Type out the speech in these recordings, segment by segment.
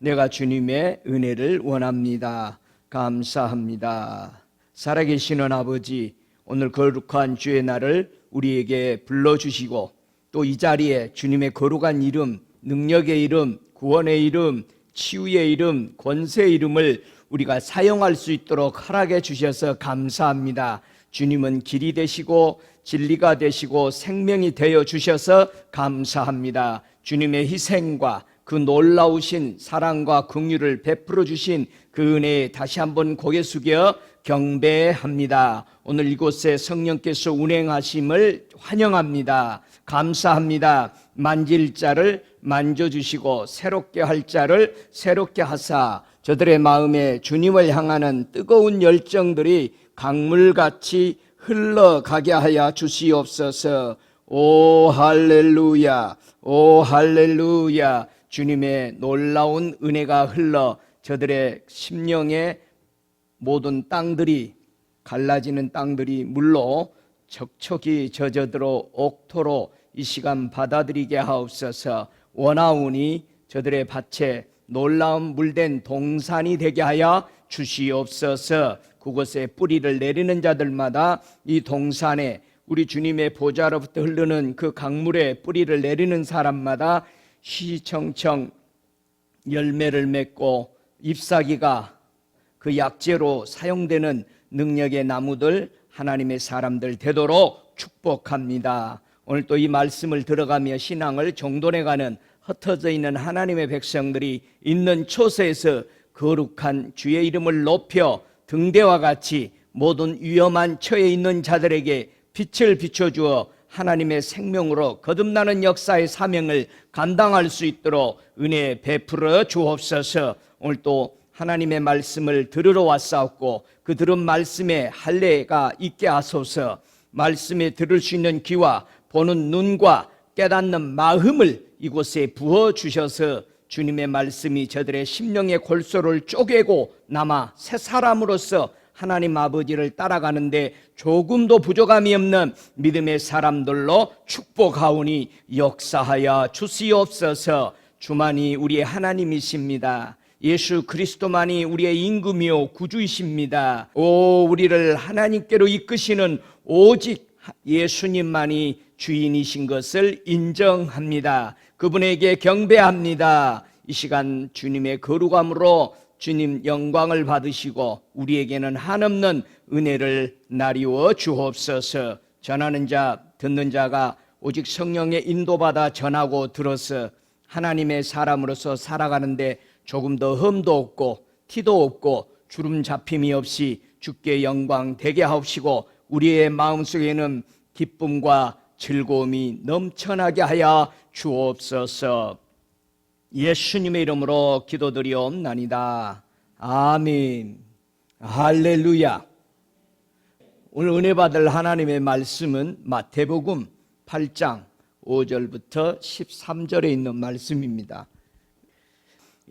내가 주님의 은혜를 원합니다. 감사합니다. 살아계시는 아버지, 오늘 거룩한 주의 날을 우리에게 불러주시고 또 이 자리에 주님의 거룩한 이름, 능력의 이름, 구원의 이름, 치유의 이름, 권세의 이름을 우리가 사용할 수 있도록 허락해 주셔서 감사합니다. 주님은 길이 되시고 진리가 되시고 생명이 되어 주셔서 감사합니다. 주님의 희생과 그 놀라우신 사랑과 긍휼을 베풀어 주신 그 은혜에 다시 한번 고개 숙여 경배합니다. 오늘 이곳에 성령께서 운행하심을 환영합니다. 감사합니다. 만질 자를 만져주시고 새롭게 할 자를 새롭게 하사 저들의 마음에 주님을 향하는 뜨거운 열정들이 강물같이 흘러가게 하여 주시옵소서. 오 할렐루야, 오 할렐루야. 주님의 놀라운 은혜가 흘러 저들의 심령의 모든 땅들이, 갈라지는 땅들이 물로 척척이 젖어들어 옥토로 이 시간 받아들이게 하옵소서. 원하오니 저들의 밭에 놀라운 물된 동산이 되게 하여 주시옵소서. 그곳에 뿌리를 내리는 자들마다 이 동산에 우리 주님의 보좌로부터 흐르는 그 강물에 뿌리를 내리는 사람마다 시청청 열매를 맺고 잎사귀가 그 약재로 사용되는 능력의 나무들, 하나님의 사람들 되도록 축복합니다. 오늘 또 이 말씀을 들어가며 신앙을 정돈해가는 흩어져 있는 하나님의 백성들이 있는 초소에서 거룩한 주의 이름을 높여 등대와 같이 모든 위험한 처에 있는 자들에게 빛을 비춰주어 하나님의 생명으로 거듭나는 역사의 사명을 감당할 수 있도록 은혜 베풀어 주옵소서. 오늘 또 하나님의 말씀을 들으러 왔사옵고 그 들은 말씀에 할례가 있게 하소서. 말씀에 들을 수 있는 귀와 보는 눈과 깨닫는 마음을 이곳에 부어주셔서 주님의 말씀이 저들의 심령의 골소를 쪼개고 남아 새 사람으로서 하나님 아버지를 따라가는데 조금도 부족함이 없는 믿음의 사람들로 축복하오니 역사하여 주시옵소서. 주만이 우리의 하나님이십니다. 예수 그리스도만이 우리의 임금이요 구주이십니다. 오, 우리를 하나님께로 이끄시는 오직 예수님만이 주인이신 것을 인정합니다. 그분에게 경배합니다. 이 시간 주님의 거룩함으로 주님 영광을 받으시고 우리에게는 한없는 은혜를 나리워 주옵소서. 전하는 자, 듣는 자가 오직 성령의 인도받아 전하고 들어서 하나님의 사람으로서 살아가는데 조금 더 흠도 없고 티도 없고 주름 잡힘이 없이 주께 영광 되게 하옵시고 우리의 마음속에는 기쁨과 즐거움이 넘쳐나게 하여 주옵소서. 예수님의 이름으로 기도드리옵나이다. 아멘. 할렐루야. 오늘 은혜 받을 하나님의 말씀은 마태복음 8장 5절부터 13절에 있는 말씀입니다.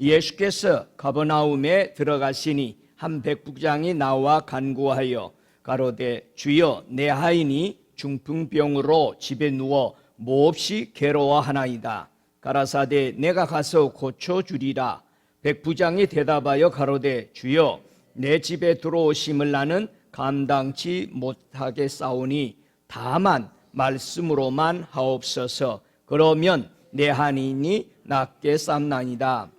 예수께서 가버나움에 들어가시니 한 백부장이 나와 간구하여 가로되 주여 내 하인이 중풍병으로 집에 누워 몹시 괴로워하나이다. 가라사대 내가 가서 고쳐주리라. 백부장이 대답하여 가로되 주여 내 집에 들어오심을 나는 감당치 못하겠사오니 다만 말씀으로만 하옵소서. 그러면 내 하인이 낫겠사옵나이다.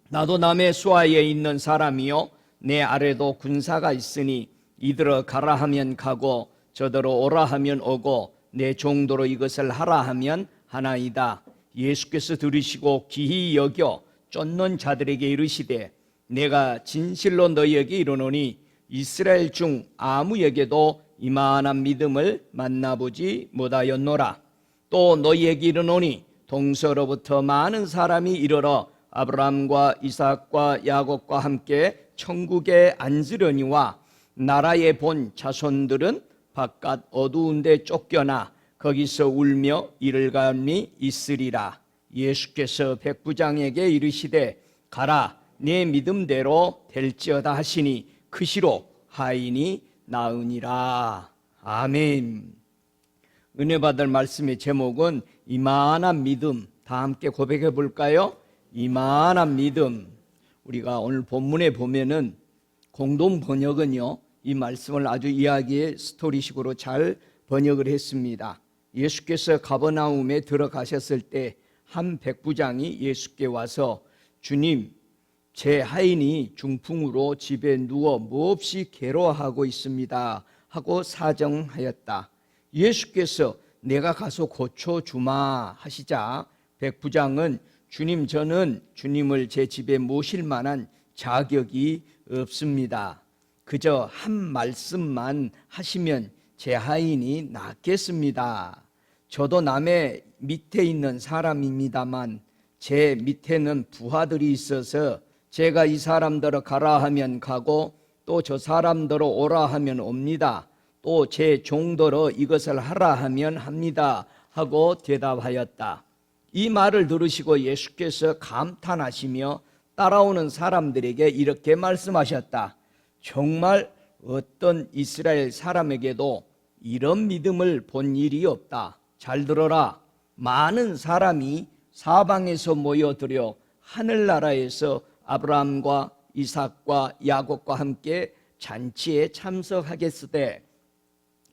나도 남의 수하에 있는 사람이요 내 아래도 군사가 있으니 이들어 가라 하면 가고 저더러 오라 하면 오고 내 종도로 이것을 하라 하면 하나이다. 예수께서 들으시고 기히 여겨 쫓는 자들에게 이르시되 내가 진실로 너희에게 이르노니 이스라엘 중 아무에게도 이만한 믿음을 만나보지 못하였노라. 또 너희에게 이르노니 동서로부터 많은 사람이 이르러 아브라함과 이삭과 야곱과 함께 천국에 앉으려니와 나라에 본 자손들은 바깥 어두운 데 쫓겨나 거기서 울며 이를 감이 있으리라. 예수께서 백부장에게 이르시되 가라 네 믿음대로 될지어다 하시니 그 시로 하인이 나으니라. 아멘. 은혜 받을 말씀의 제목은 이만한 믿음. 다 함께 고백해 볼까요? 이만한 믿음. 우리가 오늘 본문에 보면은 공동 번역은요, 이 말씀을 아주 이야기의 스토리식으로 잘 번역을 했습니다. 예수께서 가버나움에 들어가셨을 때 한 백부장이 예수께 와서 주님, 제 하인이 중풍으로 집에 누워 몹시 괴로워하고 있습니다 하고 사정하였다. 예수께서 내가 가서 고쳐주마 하시자 백부장은 주님, 저는 주님을 제 집에 모실 만한 자격이 없습니다. 그저 한 말씀만 하시면 제 하인이 낫겠습니다. 저도 남의 밑에 있는 사람입니다만 제 밑에는 부하들이 있어서 제가 이 사람들을 가라 하면 가고 또 저 사람들을 오라 하면 옵니다. 또 제 종들로 이것을 하라 하면 합니다 하고 대답하였다. 이 말을 들으시고 예수께서 감탄하시며 따라오는 사람들에게 이렇게 말씀하셨다. 정말 어떤 이스라엘 사람에게도 이런 믿음을 본 일이 없다. 잘 들어라. 많은 사람이 사방에서 모여들여 하늘나라에서 아브라함과 이삭과 야곱과 함께 잔치에 참석하겠으되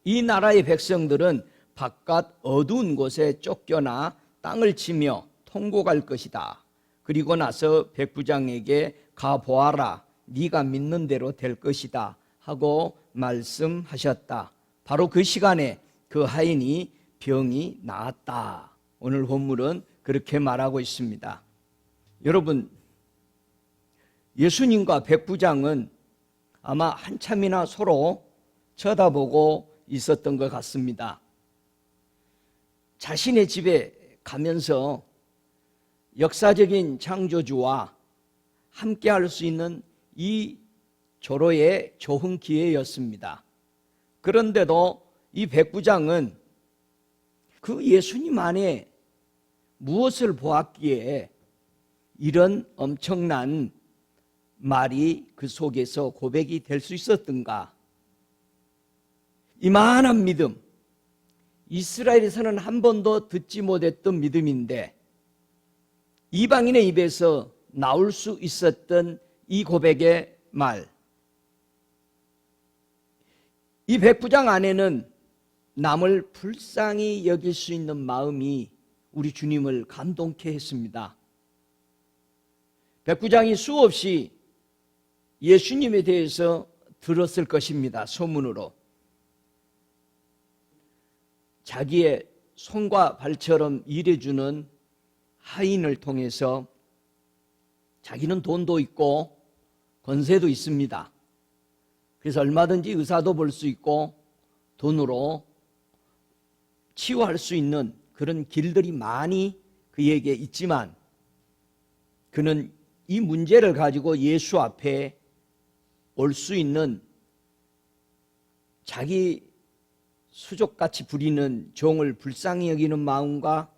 이 나라의 백성들은 바깥 어두운 곳에 쫓겨나 땅을 치며 통곡할 것이다. 그리고 나서 백부장에게 가보아라. 네가 믿는 대로 될 것이다 하고 말씀하셨다. 바로 그 시간에 그 하인이 병이 나았다. 오늘 본문은 그렇게 말하고 있습니다. 여러분, 예수님과 백부장은 아마 한참이나 서로 쳐다보고 있었던 것 같습니다. 자신의 집에 가면서 역사적인 창조주와 함께 할 수 있는 이 조로의 좋은 기회였습니다. 그런데도 이 백부장은 그 예수님 안에 무엇을 보았기에 이런 엄청난 말이 그 속에서 고백이 될 수 있었던가? 이만한 믿음, 이스라엘에서는 한 번도 듣지 못했던 믿음인데 이방인의 입에서 나올 수 있었던 이 고백의 말, 이 백부장 안에는 남을 불쌍히 여길 수 있는 마음이 우리 주님을 감동케 했습니다. 백부장이 수없이 예수님에 대해서 들었을 것입니다. 소문으로. 자기의 손과 발처럼 일해주는 하인을 통해서 자기는 돈도 있고 권세도 있습니다. 그래서 얼마든지 의사도 볼 수 있고 돈으로 치유할 수 있는 그런 길들이 많이 그에게 있지만 그는 이 문제를 가지고 예수 앞에 올 수 있는 자기 수족같이 부리는 종을 불쌍히 여기는 마음과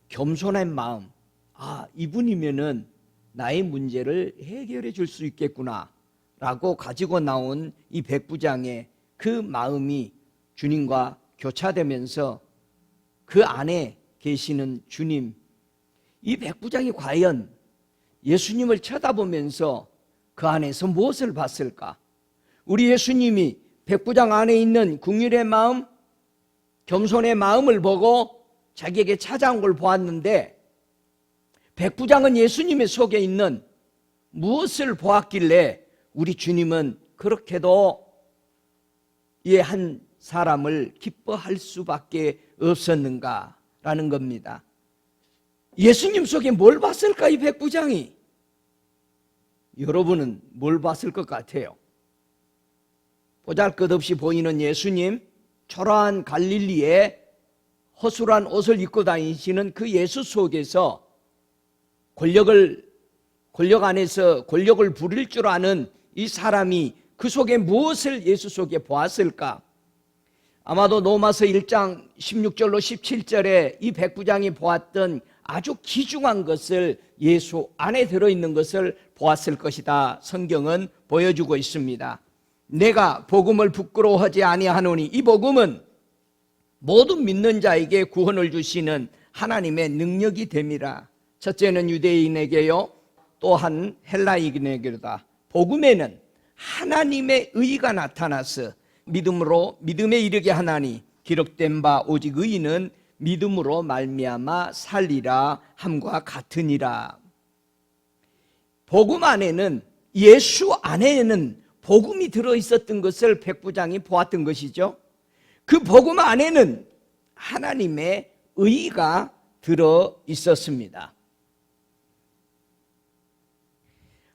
겸손한 마음, 이분이면은 나의 문제를 해결해 줄 수 있겠구나 라고 가지고 나온 이 백부장의 그 마음이 주님과 교차되면서 그 안에 계시는 주님, 이 백부장이 과연 예수님을 쳐다보면서 그 안에서 무엇을 봤을까? 우리 예수님이 백부장 안에 있는 긍휼의 마음, 겸손의 마음을 보고 자기에게 찾아온 걸 보았는데 백부장은 예수님의 속에 있는 무엇을 보았길래 우리 주님은 그렇게도 이 한 사람을 기뻐할 수밖에 없었는가라는 겁니다. 예수님 속에 뭘 봤을까 이 백부장이? 여러분은 뭘 봤을 것 같아요? 보잘것없이 보이는 예수님, 초라한 갈릴리에 허술한 옷을 입고 다니시는 그 예수 속에서 권력 안에서 권력을 부릴 줄 아는 이 사람이 그 속에 무엇을 예수 속에 보았을까? 아마도 로마서 1장 16절로 17절에 이 백부장이 보았던 아주 귀중한 것을 예수 안에 들어있는 것을 보았을 것이다. 성경은 보여주고 있습니다. 내가 복음을 부끄러워하지 아니하노니 이 복음은 모든 믿는 자에게 구원을 주시는 하나님의 능력이 됨이라. 첫째는 유대인에게요, 또한 헬라이기네교다. 복음에는 하나님의 의가 나타나서 믿음으로 믿음에 이르게 하나니 기록된 바 오직 의인은 믿음으로 말미암아 살리라 함과 같으니라. 복음 안에는, 예수 안에는 복음이 들어있었던 것을 백부장이 보았던 것이죠. 그 복음 안에는 하나님의 의가 들어있었습니다.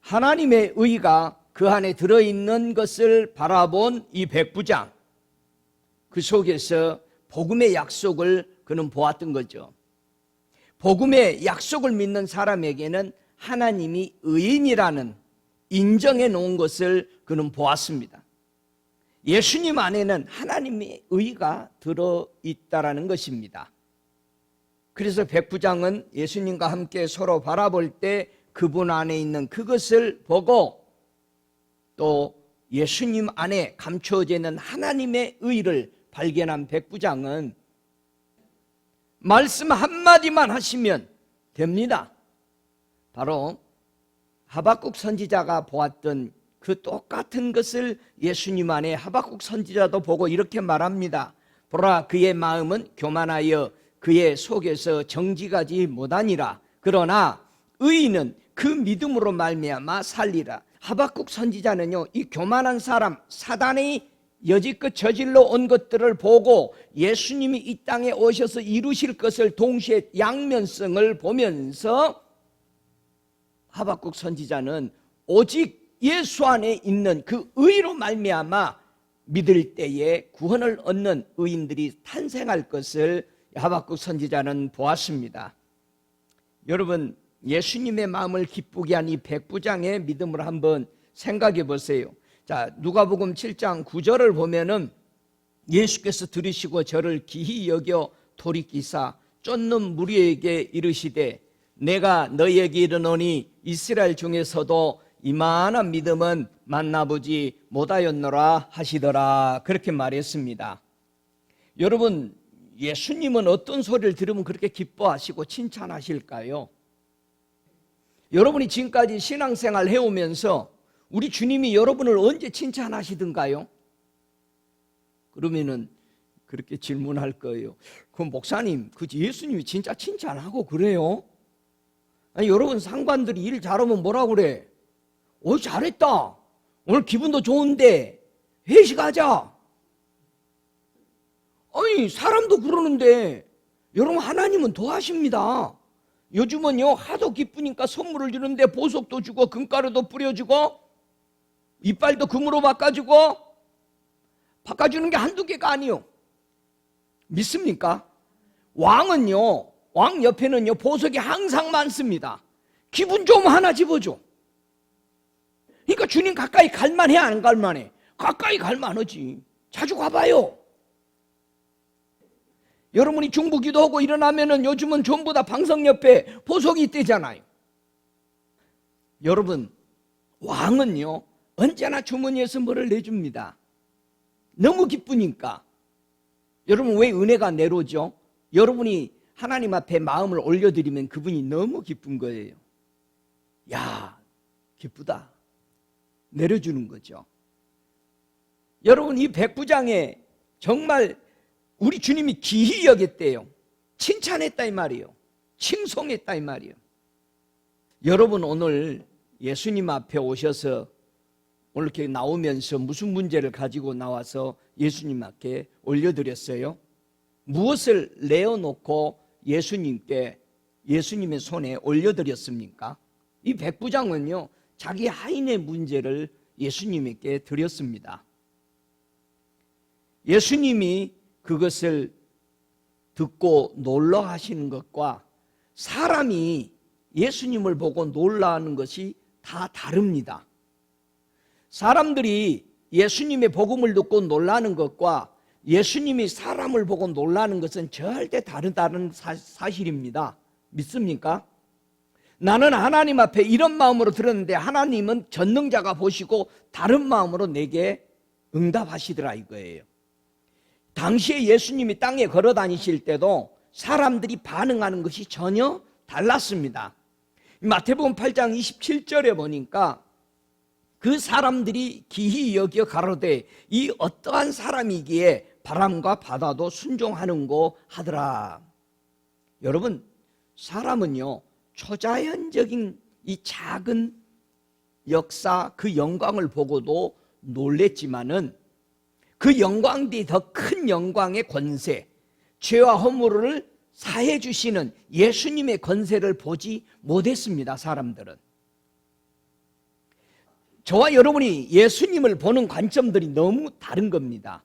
하나님의 의가 그 안에 들어있는 것을 바라본 이 백부장, 그 속에서 복음의 약속을 그는 보았던 거죠. 복음의 약속을 믿는 사람에게는 하나님이 의인이라는 인정해 놓은 것을 그는 보았습니다. 예수님 안에는 하나님의 의가 들어있다라는 것입니다. 그래서 백부장은 예수님과 함께 서로 바라볼 때 그분 안에 있는 그것을 보고 또 예수님 안에 감춰져 있는 하나님의 의를 발견한 백부장은 말씀 한마디만 하시면 됩니다. 바로 하박국 선지자가 보았던 그 똑같은 것을 예수님 안에 하박국 선지자도 보고 이렇게 말합니다. 보라, 그의 마음은 교만하여 그의 속에서 정직하지 못하니라. 그러나 의인은 그 믿음으로 말미암아 살리라. 하박국 선지자는요, 이 교만한 사람, 사단이 여지껏 저질러 온 것들을 보고 예수님이 이 땅에 오셔서 이루실 것을 동시에 양면성을 보면서 하박국 선지자는 오직 예수 안에 있는 그 의로 말미암아 믿을 때에 구원을 얻는 의인들이 탄생할 것을 하박국 선지자는 보았습니다. 여러분, 예수님의 마음을 기쁘게 한 이 백부장의 믿음을 한번 생각해 보세요. 자, 누가복음 7장 9절을 보면은 예수께서 들으시고 저를 기히 여겨 돌이키사 쫓는 무리에게 이르시되 내가 너희에게 이르노니 이스라엘 중에서도 이만한 믿음은 만나보지 못하였노라 하시더라. 그렇게 말했습니다. 여러분, 예수님은 어떤 소리를 들으면 그렇게 기뻐하시고 칭찬하실까요? 여러분이 지금까지 신앙생활 해오면서 우리 주님이 여러분을 언제 칭찬하시던가요? 그러면은 그렇게 질문할 거예요. 그럼 목사님, 그 예수님이 진짜 칭찬하고 그래요? 아니, 여러분 상관들이 일 잘하면 뭐라고 그래? 오, 잘했다. 오늘 기분도 좋은데 회식하자. 아니, 사람도 그러는데 여러분 하나님은 더 하십니다. 요즘은요, 하도 기쁘니까 선물을 주는데 보석도 주고 금가루도 뿌려주고 이빨도 금으로 바꿔주고 바꿔주는 게 한두 개가 아니요. 믿습니까? 왕은요, 왕 옆에는요 보석이 항상 많습니다. 기분 좋으면 하나 집어줘. 그러니까 주님 가까이 갈만해 안 갈만해? 가까이 갈만하지. 자주 가봐요. 여러분이 중부 기도하고 일어나면은 요즘은 전부 다 방석 옆에 보석이 있대잖아요. 여러분, 왕은요 언제나 주머니에서 뭐를 내줍니다. 너무 기쁘니까. 여러분, 왜 은혜가 내려오죠? 여러분이 하나님 앞에 마음을 올려드리면 그분이 너무 기쁜 거예요. 야, 기쁘다. 내려주는 거죠. 여러분, 이 백부장에 정말 우리 주님이 기히 여겼대요. 칭찬했다 이 말이에요. 칭송했다 이 말이에요. 여러분, 오늘 예수님 앞에 오셔서 오늘 이렇게 나오면서 무슨 문제를 가지고 나와서 예수님 앞에 올려드렸어요? 무엇을 내어놓고 예수님의 손에 올려드렸습니까? 이 백부장은요, 자기 하인의 문제를 예수님께 드렸습니다. 예수님이 그것을 듣고 놀라하시는 것과 사람이 예수님을 보고 놀라하는 것이 다 다릅니다. 사람들이 예수님의 복음을 듣고 놀라는 것과 예수님이 사람을 보고 놀라는 것은 절대 다르다는 사실입니다. 믿습니까? 나는 하나님 앞에 이런 마음으로 들었는데 하나님은 전능자가 보시고 다른 마음으로 내게 응답하시더라 이거예요. 당시에 예수님이 땅에 걸어 다니실 때도 사람들이 반응하는 것이 전혀 달랐습니다. 마태복음 8장 27절에 보니까 그 사람들이 기히 여겨 가로되 이 어떠한 사람이기에 바람과 바다도 순종하는고 하더라. 여러분, 사람은요 초자연적인 이 작은 역사, 그 영광을 보고도 놀랬지만은 그 영광들이 더 큰 영광의 권세, 죄와 허물을 사해 주시는 예수님의 권세를 보지 못했습니다. 사람들은. 저와 여러분이 예수님을 보는 관점들이 너무 다른 겁니다.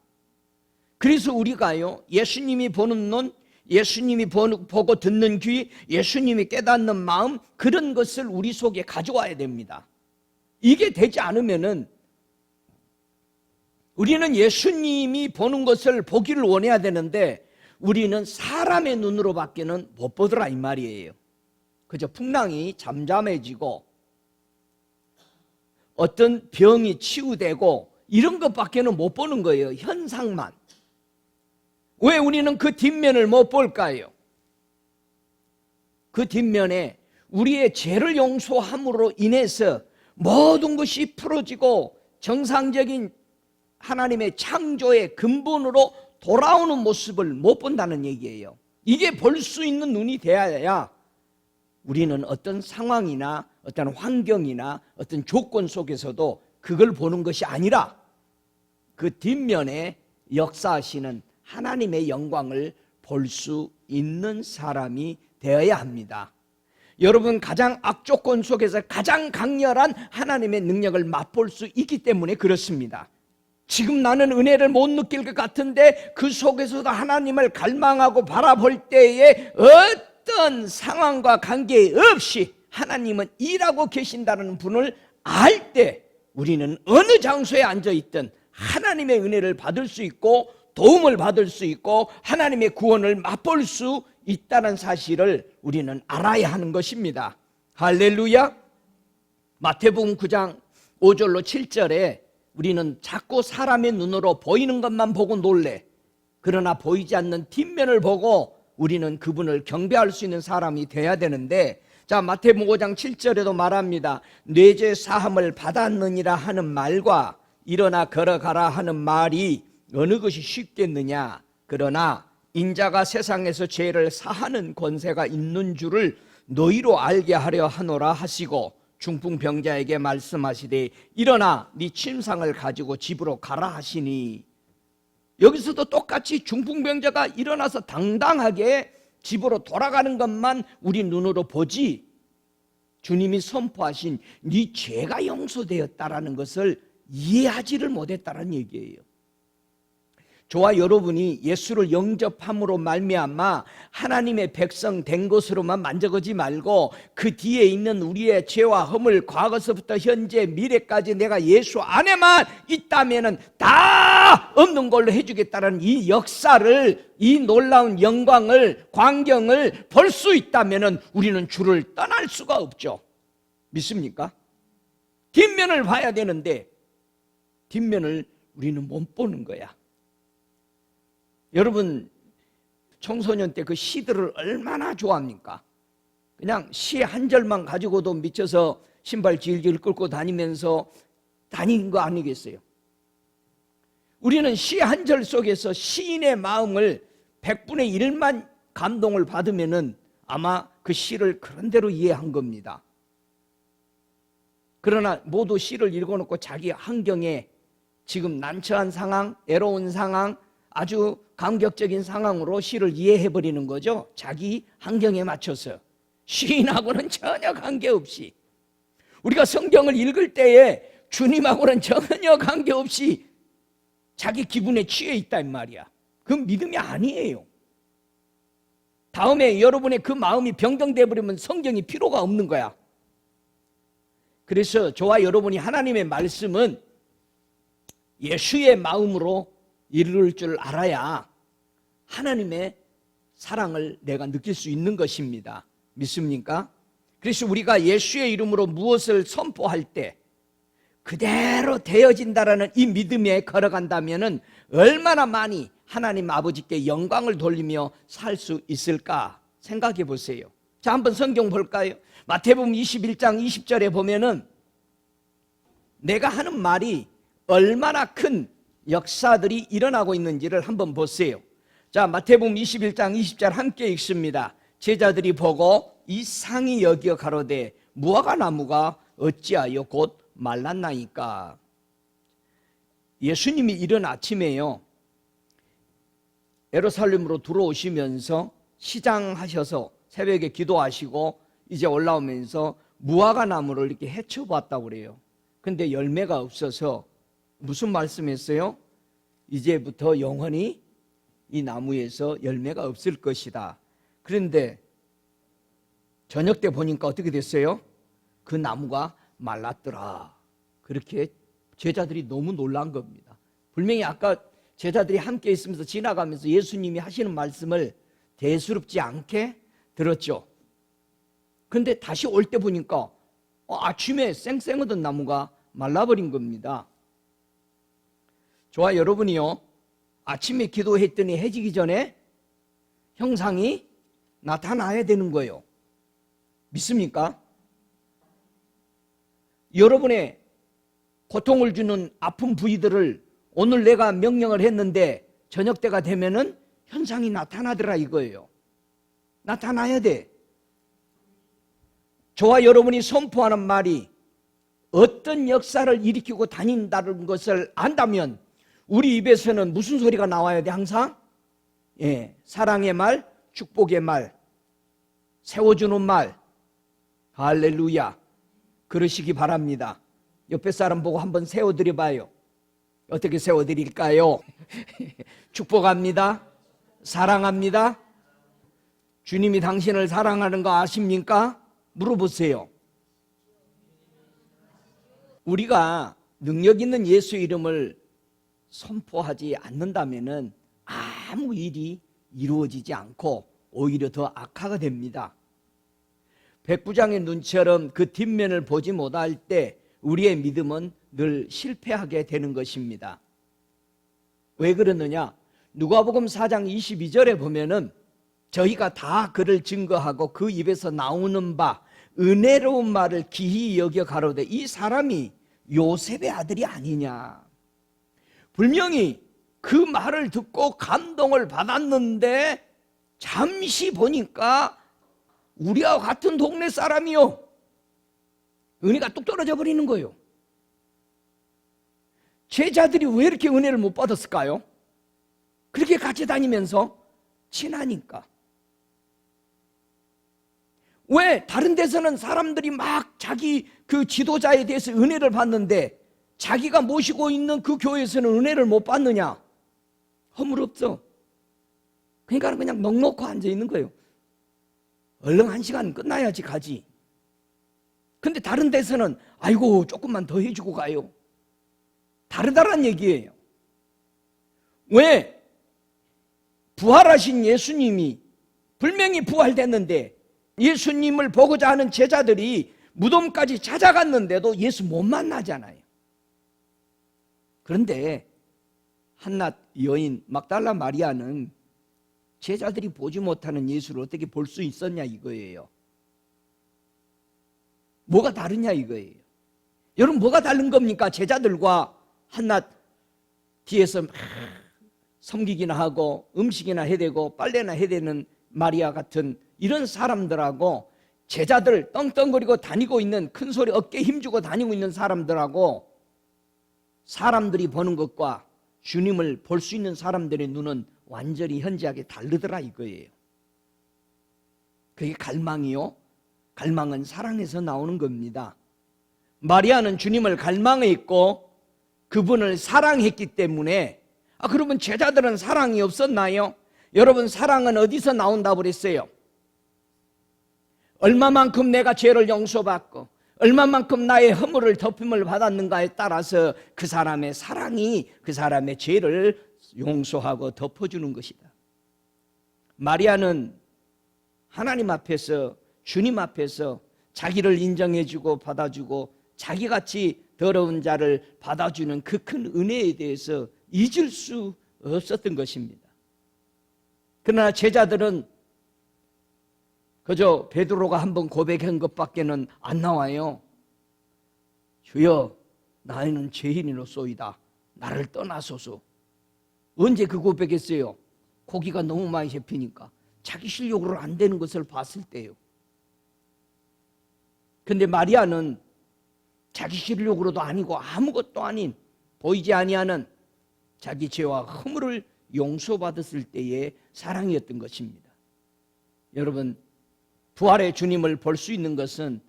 그래서 우리가요 예수님이 보는 눈, 예수님이 보고 듣는 귀, 예수님이 깨닫는 마음, 그런 것을 우리 속에 가져와야 됩니다. 이게 되지 않으면은 우리는 예수님이 보는 것을 보기를 원해야 되는데 우리는 사람의 눈으로밖에는 못 보더라 이 말이에요. 그저 풍랑이 잠잠해지고 어떤 병이 치유되고 이런 것밖에는 못 보는 거예요. 현상만. 왜 우리는 그 뒷면을 못 볼까요? 그 뒷면에 우리의 죄를 용서함으로 인해서 모든 것이 풀어지고 정상적인 하나님의 창조의 근본으로 돌아오는 모습을 못 본다는 얘기예요. 이게 볼 수 있는 눈이 되어야 우리는 어떤 상황이나 어떤 환경이나 어떤 조건 속에서도 그걸 보는 것이 아니라 그 뒷면에 역사하시는 하나님의 영광을 볼 수 있는 사람이 되어야 합니다. 여러분, 가장 악조건 속에서 가장 강렬한 하나님의 능력을 맛볼 수 있기 때문에 그렇습니다. 지금 나는 은혜를 못 느낄 것 같은데 그 속에서도 하나님을 갈망하고 바라볼 때에 어떤 상황과 관계없이 하나님은 일하고 계신다는 분을 알 때 우리는 어느 장소에 앉아있든 하나님의 은혜를 받을 수 있고 도움을 받을 수 있고 하나님의 구원을 맛볼 수 있다는 사실을 우리는 알아야 하는 것입니다. 할렐루야. 마태복음 9장 5절로 7절에 우리는 자꾸 사람의 눈으로 보이는 것만 보고 놀래. 그러나 보이지 않는 뒷면을 보고 우리는 그분을 경배할 수 있는 사람이 돼야 되는데, 자, 마태복음 5장 7절에도 말합니다. 내 죄 사함을 받았느니라 하는 말과 일어나 걸어가라 하는 말이 어느 것이 쉽겠느냐. 그러나 인자가 세상에서 죄를 사하는 권세가 있는 줄을 너희로 알게 하려 하노라 하시고 중풍병자에게 말씀하시되 일어나 네 침상을 가지고 집으로 가라 하시니, 여기서도 똑같이 중풍병자가 일어나서 당당하게 집으로 돌아가는 것만 우리 눈으로 보지 주님이 선포하신 네 죄가 용서되었다라는 것을 이해하지를 못했다는 얘기예요. 저와 여러분이 예수를 영접함으로 말미암아 하나님의 백성 된 것으로만 만족하지 말고 그 뒤에 있는 우리의 죄와 허물, 과거서부터 현재 미래까지 내가 예수 안에만 있다면은 다 없는 걸로 해주겠다는 이 역사를, 이 놀라운 영광을, 광경을 볼 수 있다면은 우리는 주를 떠날 수가 없죠. 믿습니까? 뒷면을 봐야 되는데 뒷면을 우리는 못 보는 거야. 여러분, 청소년 때 그 시들을 얼마나 좋아합니까? 그냥 시 한 절만 가지고도 미쳐서 신발 질질 끌고 다니면서 다닌 거 아니겠어요? 우리는 시 한 절 속에서 시인의 마음을 100분의 1만 감동을 받으면은 아마 그 시를 그런 대로 이해한 겁니다. 그러나 모두 시를 읽어놓고 자기 환경에 지금 난처한 상황, 애로운 상황, 아주 감격적인 상황으로 시를 이해해버리는 거죠. 자기 환경에 맞춰서. 시인하고는 전혀 관계없이, 우리가 성경을 읽을 때에 주님하고는 전혀 관계없이 자기 기분에 취해 있다 이 말이야. 그건 믿음이 아니에요. 다음에 여러분의 그 마음이 변경돼 버리면 성경이 필요가 없는 거야. 그래서 저와 여러분이 하나님의 말씀은 예수의 마음으로 이룰 줄 알아야 하나님의 사랑을 내가 느낄 수 있는 것입니다. 믿습니까? 그래서 우리가 예수의 이름으로 무엇을 선포할 때 그대로 되어진다라는 이 믿음에 걸어간다면 얼마나 많이 하나님 아버지께 영광을 돌리며 살 수 있을까 생각해 보세요. 자, 한번 성경 볼까요? 마태복음 21장 20절에 보면은 내가 하는 말이 얼마나 큰 역사들이 일어나고 있는지를 한번 보세요. 자, 마태복음 21장 20절 함께 읽습니다. 제자들이 보고 이상히 여겨 가로되 무화과 나무가 어찌하여 곧 말랐나이까. 예수님이 이른 아침에요, 예루살렘으로 들어오시면서 시장하셔서 새벽에 기도하시고 이제 올라오면서 무화과 나무를 이렇게 헤쳐봤다고 그래요. 근데 열매가 없어서 무슨 말씀했어요? 이제부터 영원히 이 나무에서 열매가 없을 것이다. 그런데 저녁 때 보니까 어떻게 됐어요? 그 나무가 말랐더라. 그렇게 제자들이 너무 놀란 겁니다. 분명히 아까 제자들이 함께 있으면서 지나가면서 예수님이 하시는 말씀을 대수롭지 않게 들었죠. 근데 다시 올 때 보니까 아침에 쌩쌩하던 나무가 말라버린 겁니다. 저와 여러분이요, 아침에 기도했더니 해지기 전에 형상이 나타나야 되는 거예요. 믿습니까? 여러분의 고통을 주는 아픈 부위들을 오늘 내가 명령을 했는데 저녁 때가 되면은 현상이 나타나더라 이거예요. 나타나야 돼. 저와 여러분이 선포하는 말이 어떤 역사를 일으키고 다닌다는 것을 안다면 우리 입에서는 무슨 소리가 나와야 돼 항상? 사랑의 말, 축복의 말, 세워주는 말, 할렐루야, 그러시기 바랍니다. 옆에 사람 보고 한번 세워드려 봐요. 어떻게 세워드릴까요? 축복합니다. 사랑합니다. 주님이 당신을 사랑하는 거 아십니까? 물어보세요. 우리가 능력 있는 예수 이름을 선포하지 않는다면 아무 일이 이루어지지 않고 오히려 더 악화가 됩니다. 백부장의 눈처럼 그 뒷면을 보지 못할 때 우리의 믿음은 늘 실패하게 되는 것입니다. 왜 그러느냐? 누가복음 4장 22절에 보면은 저희가 다 그를 증거하고 그 입에서 나오는 바 은혜로운 말을 기히 여겨 가로되 이 사람이 요셉의 아들이 아니냐. 분명히 그 말을 듣고 감동을 받았는데 잠시 보니까 우리와 같은 동네 사람이요, 은혜가 뚝 떨어져 버리는 거예요. 제자들이 왜 이렇게 은혜를 못 받았을까요? 그렇게 같이 다니면서 친하니까. 왜 다른 데서는 사람들이 막 자기 그 지도자에 대해서 은혜를 받는데 자기가 모시고 있는 그 교회에서는 은혜를 못 받느냐? 허물없어. 그러니까 그냥 넋놓고 앉아 있는 거예요. 얼른 1시간 끝나야지 가지. 근데 다른 데서는 아이고 조금만 더 해주고 가요. 다르다란 얘기예요. 왜? 부활하신 예수님이 분명히 부활됐는데 예수님을 보고자 하는 제자들이 무덤까지 찾아갔는데도 예수 못 만나잖아요. 그런데 한낱 여인 막달라 마리아는 제자들이 보지 못하는 예수를 어떻게 볼 수 있었냐 이거예요. 뭐가 다르냐 이거예요. 여러분 뭐가 다른 겁니까? 제자들과 한낱 뒤에서 막 섬기기나 하고 음식이나 해대고 빨래나 해대는 마리아 같은 이런 사람들하고 제자들 떵떵거리고 다니고 있는 큰소리 어깨에 힘주고 다니고 있는 사람들하고 사람들이 보는 것과 주님을 볼 수 있는 사람들의 눈은 완전히 현저하게 다르더라 이거예요. 그게 갈망이요. 갈망은 사랑에서 나오는 겁니다. 마리아는 주님을 갈망했고 그분을 사랑했기 때문에 그러면 제자들은 사랑이 없었나요? 여러분 사랑은 어디서 나온다고 그랬어요? 얼마만큼 내가 죄를 용서받고 얼마만큼 나의 허물을 덮임을 받았는가에 따라서 그 사람의 사랑이 그 사람의 죄를 용서하고 덮어주는 것이다. 마리아는 하나님 앞에서 주님 앞에서 자기를 인정해주고 받아주고 자기같이 더러운 자를 받아주는 그 큰 은혜에 대해서 잊을 수 없었던 것입니다. 그러나 제자들은 그저 베드로가 한번 고백한 것밖에는 안 나와요. 주여, 나는 죄인이로소이다. 나를 떠나소서. 언제 그 고백했어요? 고기가 너무 많이 잡히니까. 자기 실력으로 안 되는 것을 봤을 때요. 근데 마리아는 자기 실력으로도 아니고 아무것도 아닌, 보이지 아니하는 자기 죄와 허물을 용서받았을 때의 사랑이었던 것입니다. 여러분, 부활의 주님을 볼 수 있는 것은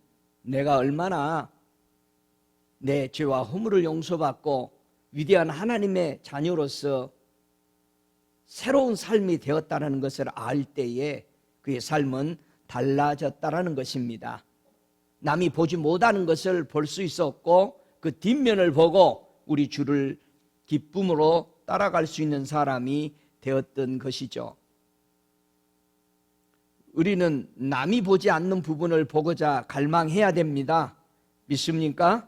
내가 얼마나 내 죄와 허물을 용서받고 위대한 하나님의 자녀로서 새로운 삶이 되었다는 것을 알 때에 그의 삶은 달라졌다는 것입니다. 남이 보지 못하는 것을 볼 수 있었고 그 뒷면을 보고 우리 주를 기쁨으로 따라갈 수 있는 사람이 되었던 것이죠. 우리는 남이 보지 않는 부분을 보고자 갈망해야 됩니다. 믿습니까?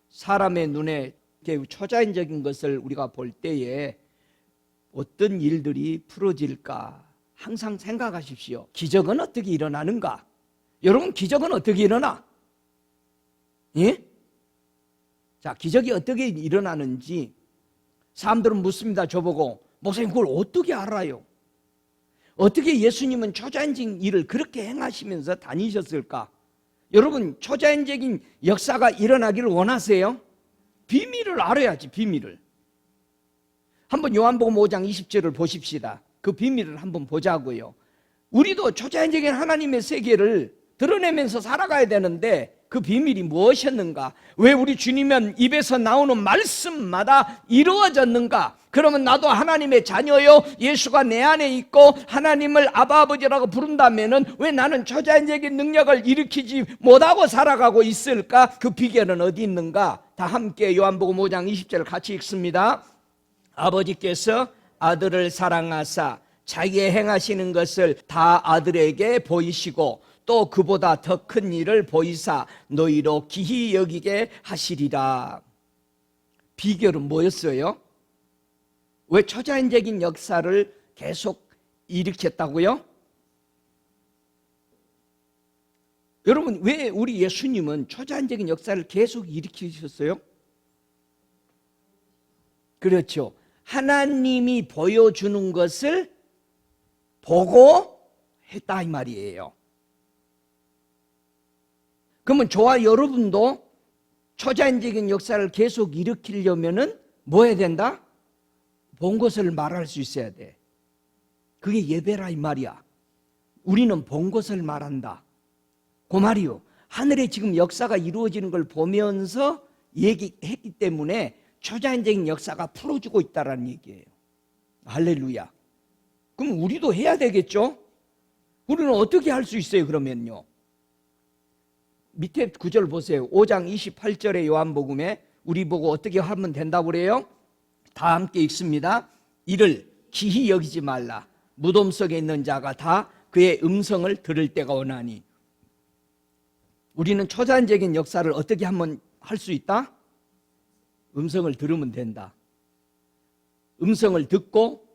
사람의 눈에 초자연적인 것을 우리가 볼 때에 어떤 일들이 풀어질까 항상 생각하십시오. 기적은 어떻게 일어나는가? 여러분, 기적은 어떻게 일어나? 예? 자, 기적이 어떻게 일어나는지 사람들은 묻습니다. 저보고, 목사님 그걸 어떻게 알아요? 어떻게 예수님은 초자연적인 일을 그렇게 행하시면서 다니셨을까? 여러분, 초자연적인 역사가 일어나기를 원하세요? 비밀을 알아야지, 비밀을. 한번 요한복음 5장 20절을 보십시다. 그 비밀을 한번 보자고요. 우리도 초자연적인 하나님의 세계를 드러내면서 살아가야 되는데 그 비밀이 무엇이었는가? 왜 우리 주님은 입에서 나오는 말씀마다 이루어졌는가? 그러면 나도 하나님의 자녀요, 예수가 내 안에 있고 하나님을 아바 아버지라고 부른다면은 왜 나는 초자연적인 능력을 일으키지 못하고 살아가고 있을까? 그 비결은 어디 있는가? 다 함께 요한복음 5장 20절 같이 읽습니다. 아버지께서 아들을 사랑하사 자기의 행하시는 것을 다 아들에게 보이시고 또 그보다 더 큰 일을 보이사 너희로 기히 여기게 하시리라. 비결은 뭐였어요? 왜 초자연적인 역사를 계속 일으켰다고요? 여러분, 왜 우리 예수님은 초자연적인 역사를 계속 일으키셨어요? 그렇죠. 하나님이 보여주는 것을 보고 했다 이 말이에요. 그러면 저와 여러분도 초자연적인 역사를 계속 일으키려면은 뭐 해야 된다? 본 것을 말할 수 있어야 돼. 그게 예배라 이 말이야. 우리는 본 것을 말한다. 그 말이요. 하늘에 지금 역사가 이루어지는 걸 보면서 얘기했기 때문에 초자연적인 역사가 풀어지고 있다는 얘기예요. 할렐루야. 그럼 우리도 해야 되겠죠? 우리는 어떻게 할 수 있어요 그러면요? 밑에 구절 보세요. 5장 28절의 요한복음에 우리 보고 어떻게 하면 된다고 그래요? 다 함께 읽습니다. 이를 기히 여기지 말라. 무덤 속에 있는 자가 다 그의 음성을 들을 때가 오나니. 우리는 초자연적인 역사를 어떻게 하면 할 수 있다? 음성을 들으면 된다. 음성을 듣고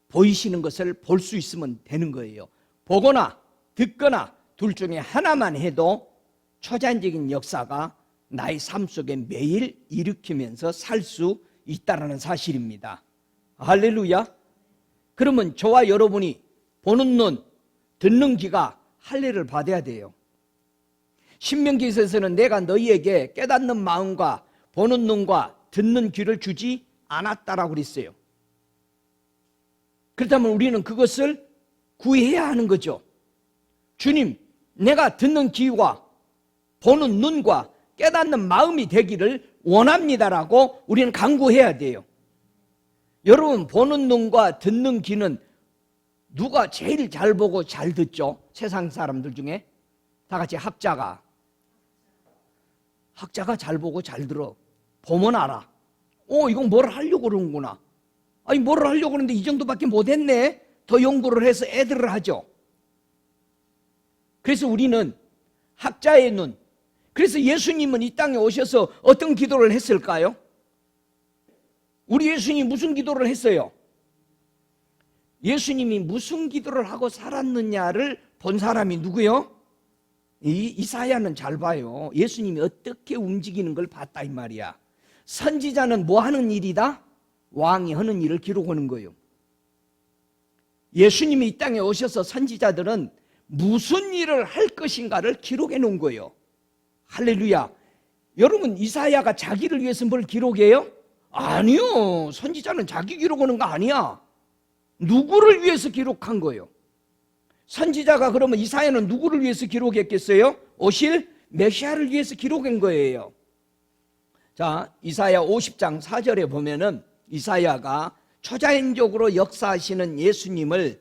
보이시는 것을 볼 수 있으면 되는 거예요. 보거나 듣거나 둘 중에 하나만 해도 초자연적인 역사가 나의 삶 속에 매일 일으키면서 살 수 있다는 사실입니다. 할렐루야. 그러면 저와 여러분이 보는 눈, 듣는 귀가 할례를 받아야 돼요. 신명기에서는 내가 너희에게 깨닫는 마음과 보는 눈과 듣는 귀를 주지 않았다라고 그랬어요. 그렇다면 우리는 그것을 구해야 하는 거죠. 주님, 내가 듣는 귀와 보는 눈과 깨닫는 마음이 되기를 원합니다라고 우리는 간구해야 돼요. 여러분, 보는 눈과 듣는 귀는 누가 제일 잘 보고 잘 듣죠? 세상 사람들 중에 다 같이 학자가 잘 보고 잘 들어. 보면 알아. 이건 뭘 하려고 그러는구나. 아니, 뭘 하려고 그러는데 이 정도밖에 못했네. 더 연구를 해서 애들을 하죠. 그래서 우리는 학자의 눈. 그래서 예수님은 이 땅에 오셔서 어떤 기도를 했을까요? 우리 예수님이 무슨 기도를 했어요? 예수님이 무슨 기도를 하고 살았느냐를 본 사람이 누구요? 이사야는 잘 봐요. 예수님이 어떻게 움직이는 걸 봤다 이 말이야. 선지자는 뭐 하는 일이다? 왕이 하는 일을 기록하는 거예요. 예수님이 이 땅에 오셔서 선지자들은 무슨 일을 할 것인가를 기록해 놓은 거예요. 할렐루야. 여러분, 이사야가 자기를 위해서 뭘 기록해요? 아니요. 선지자는 자기 기록하는 거 아니야. 누구를 위해서 기록한 거예요? 선지자가 그러면 이사야는 누구를 위해서 기록했겠어요? 오실 메시아를 위해서 기록한 거예요. 자, 이사야 50장 4절에 보면은 이사야가 초자연적으로 역사하시는 예수님을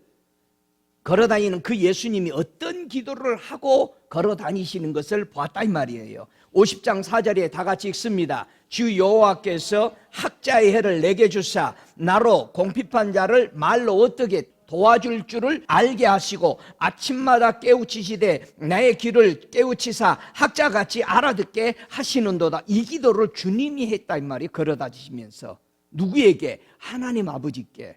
걸어다니는 그 예수님이 어떤 기도를 하고 걸어다니시는 것을 보았다 이 말이에요. 50장 4절에 다 같이 읽습니다. 주 여호와께서 학자의 해를 내게 주사 나로 공핍한 자를 말로 어떻게 도와줄 줄을 알게 하시고 아침마다 깨우치시되 나의 귀를 깨우치사 학자같이 알아듣게 하시는도다. 이 기도를 주님이 했다 이 말이 걸어다니시면서 누구에게? 하나님 아버지께.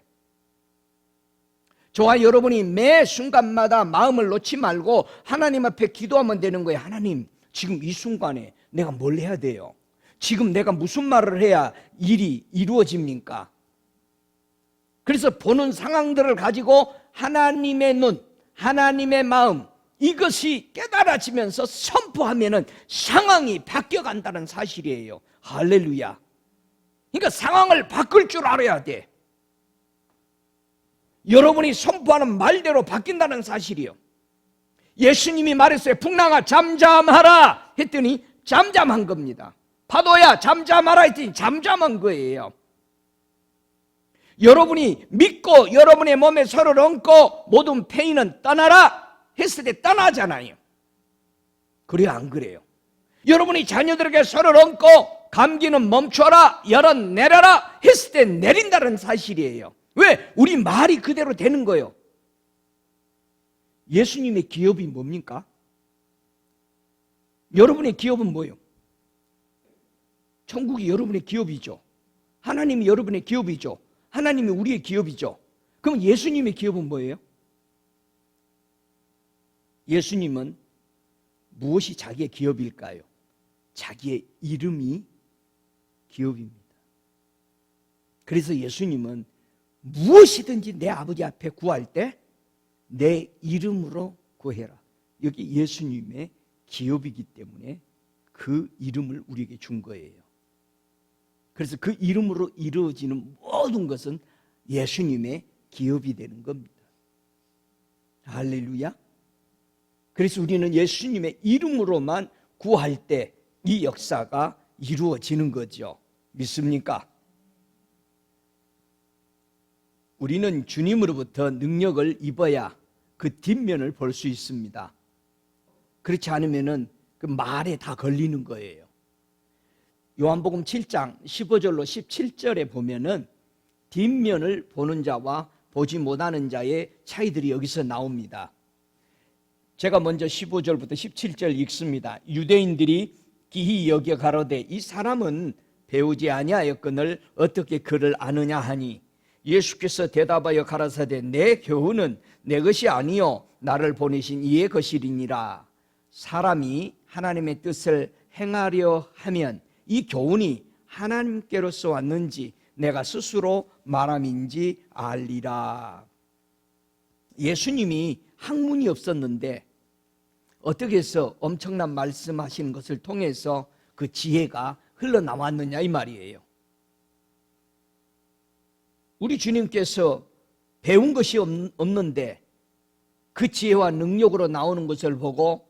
저와 여러분이 매 순간마다 마음을 놓지 말고 하나님 앞에 기도하면 되는 거예요. 하나님, 지금 이 순간에 내가 뭘 해야 돼요? 지금 내가 무슨 말을 해야 일이 이루어집니까? 그래서 보는 상황들을 가지고 하나님의 눈, 하나님의 마음, 이것이 깨달아지면서 선포하면은 상황이 바뀌어간다는 사실이에요. 할렐루야. 그러니까 상황을 바꿀 줄 알아야 돼. 여러분이 선포하는 말대로 바뀐다는 사실이요. 예수님이 말했어요. 풍랑아 잠잠하라 했더니 잠잠한 겁니다. 파도야 잠잠하라 했더니 잠잠한 거예요. 여러분이 믿고 여러분의 몸에 서로를 얹고 모든 페인은 떠나라 했을 때 떠나잖아요. 그래요, 안 그래요? 여러분이 자녀들에게 서로를 얹고 감기는 멈춰라, 열은 내려라 했을 때 내린다는 사실이에요. 왜? 우리 말이 그대로 되는 거예요. 예수님의 기업이 뭡니까? 여러분의 기업은 뭐예요? 천국이 여러분의 기업이죠. 하나님이 여러분의 기업이죠. 하나님이 우리의 기업이죠. 그럼 예수님의 기업은 뭐예요? 예수님은 무엇이 자기의 기업일까요? 자기의 이름이 기업입니다. 그래서 예수님은 무엇이든지 내 아버지 앞에 구할 때 내 이름으로 구해라. 여기 예수님의 기업이기 때문에 그 이름을 우리에게 준 거예요. 그래서 그 이름으로 이루어지는 모든 것은 예수님의 기업이 되는 겁니다. 할렐루야. 그래서 우리는 예수님의 이름으로만 구할 때 이 역사가 이루어지는 거죠. 믿습니까? 우리는 주님으로부터 능력을 입어야 그 뒷면을 볼 수 있습니다. 그렇지 않으면은 그 말에 다 걸리는 거예요. 요한복음 7장 15절로 17절에 보면은 뒷면을 보는 자와 보지 못하는 자의 차이들이 여기서 나옵니다. 제가 먼저 15절부터 17절 읽습니다. 유대인들이 기히 여겨 가로되 이 사람은 배우지 아니하였거늘 어떻게 그를 아느냐 하니 예수께서 대답하여 가라사대 내 교훈은 내 것이 아니요 나를 보내신 이의 것이리니라. 사람이 하나님의 뜻을 행하려 하면 이 교훈이 하나님께로서 왔는지 내가 스스로 말함인지 알리라. 예수님이 학문이 없었는데 어떻게 해서 엄청난 말씀하시는 것을 통해서 그 지혜가 흘러나왔느냐 이 말이에요. 우리 주님께서 배운 것이 없는데 그 지혜와 능력으로 나오는 것을 보고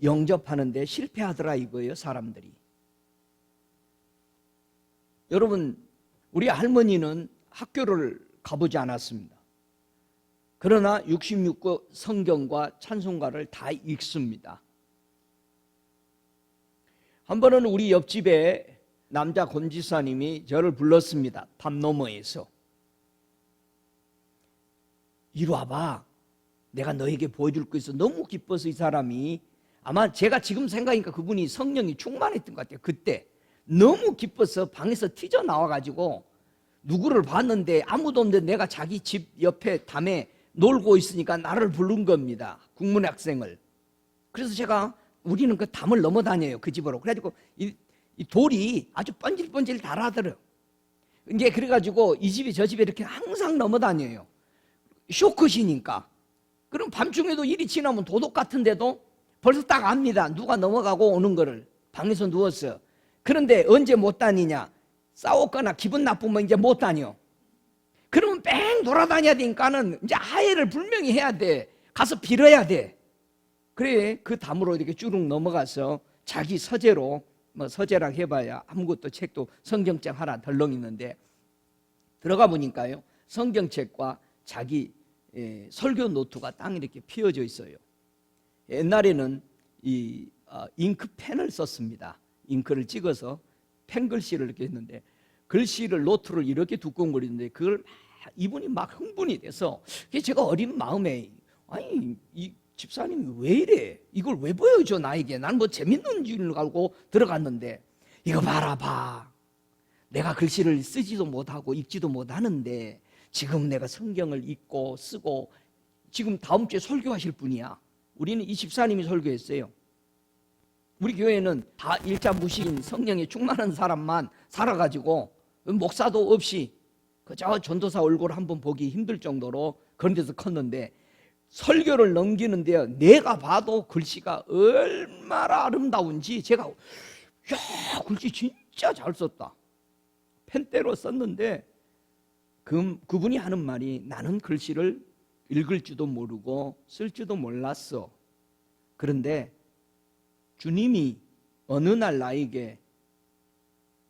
영접하는데 실패하더라 이거예요, 사람들이. 여러분, 우리 할머니는 학교를 가보지 않았습니다. 그러나 66권 성경과 찬송가를 다 읽습니다. 한 번은 우리 옆집에 남자 권지사님이 저를 불렀습니다. 담 너머에서. 이리 와봐. 내가 너에게 보여줄 거 있어. 너무 기뻐서 이 사람이 아마 제가 지금 생각하니까 그분이 성령이 충만했던 것 같아요. 그때 너무 기뻐서 방에서 튀어나와가지고 누구를 봤는데 아무도 없는데 내가 자기 집 옆에 담에 놀고 있으니까 나를 부른 겁니다. 국문학생을. 그래서 우리는 그 담을 넘어다녀요. 그 집으로. 그래가지고 이 돌이 아주 번질번질 달아들어요. 이제 그래가지고 이 집이 저 집에 이렇게 항상 넘어다녀요. 쇼크시니까. 그럼 밤중에도 일이 지나면 도둑 같은데도 벌써 딱 압니다. 누가 넘어가고 오는 거를. 방에서 누웠어. 그런데 언제 못 다니냐? 싸웠거나 기분 나쁘면 이제 못 다녀. 그러면 뺑 돌아다녀야 되니까는 이제 하해를 분명히 해야 돼. 가서 빌어야 돼. 그래 그 담으로 이렇게 쭈룩 넘어가서 자기 서재로, 뭐 서재랑 해봐야 아무것도 책도 성경책 하나 덜렁 있는데 들어가 보니까요, 성경책과 자기 설교 노트가 딱 이렇게 피어져 있어요. 옛날에는 이 잉크펜을 썼습니다. 잉크를 찍어서 펜글씨를 이렇게 했는데, 글씨를 노트를 이렇게 두꺼운거리는데 그걸 이분이 막 흥분이 돼서, 제가 어린 마음에 아니 이 집사님이 왜 이래? 이걸 왜 보여줘 나에게? 난 뭐 재밌는 줄 알고 들어갔는데, 이거 봐라. 내가 글씨를 쓰지도 못하고 읽지도 못하는데 지금 내가 성경을 읽고 쓰고 지금 다음 주에 설교하실 분이야. 우리는 이 집사님이 설교했어요. 우리 교회는 다 일자무식인 성령에 충만한 사람만 살아가지고 목사도 없이 그저 전도사 얼굴 한번 보기 힘들 정도로 그런 데서 컸는데, 설교를 넘기는데요, 내가 봐도 글씨가 얼마나 아름다운지 제가 야 글씨 진짜 잘 썼다. 펜대로 썼는데 그분이 하는 말이, 나는 글씨를 읽을 줄도 모르고 쓸 줄도 몰랐어. 그런데 주님이 어느 날 나에게,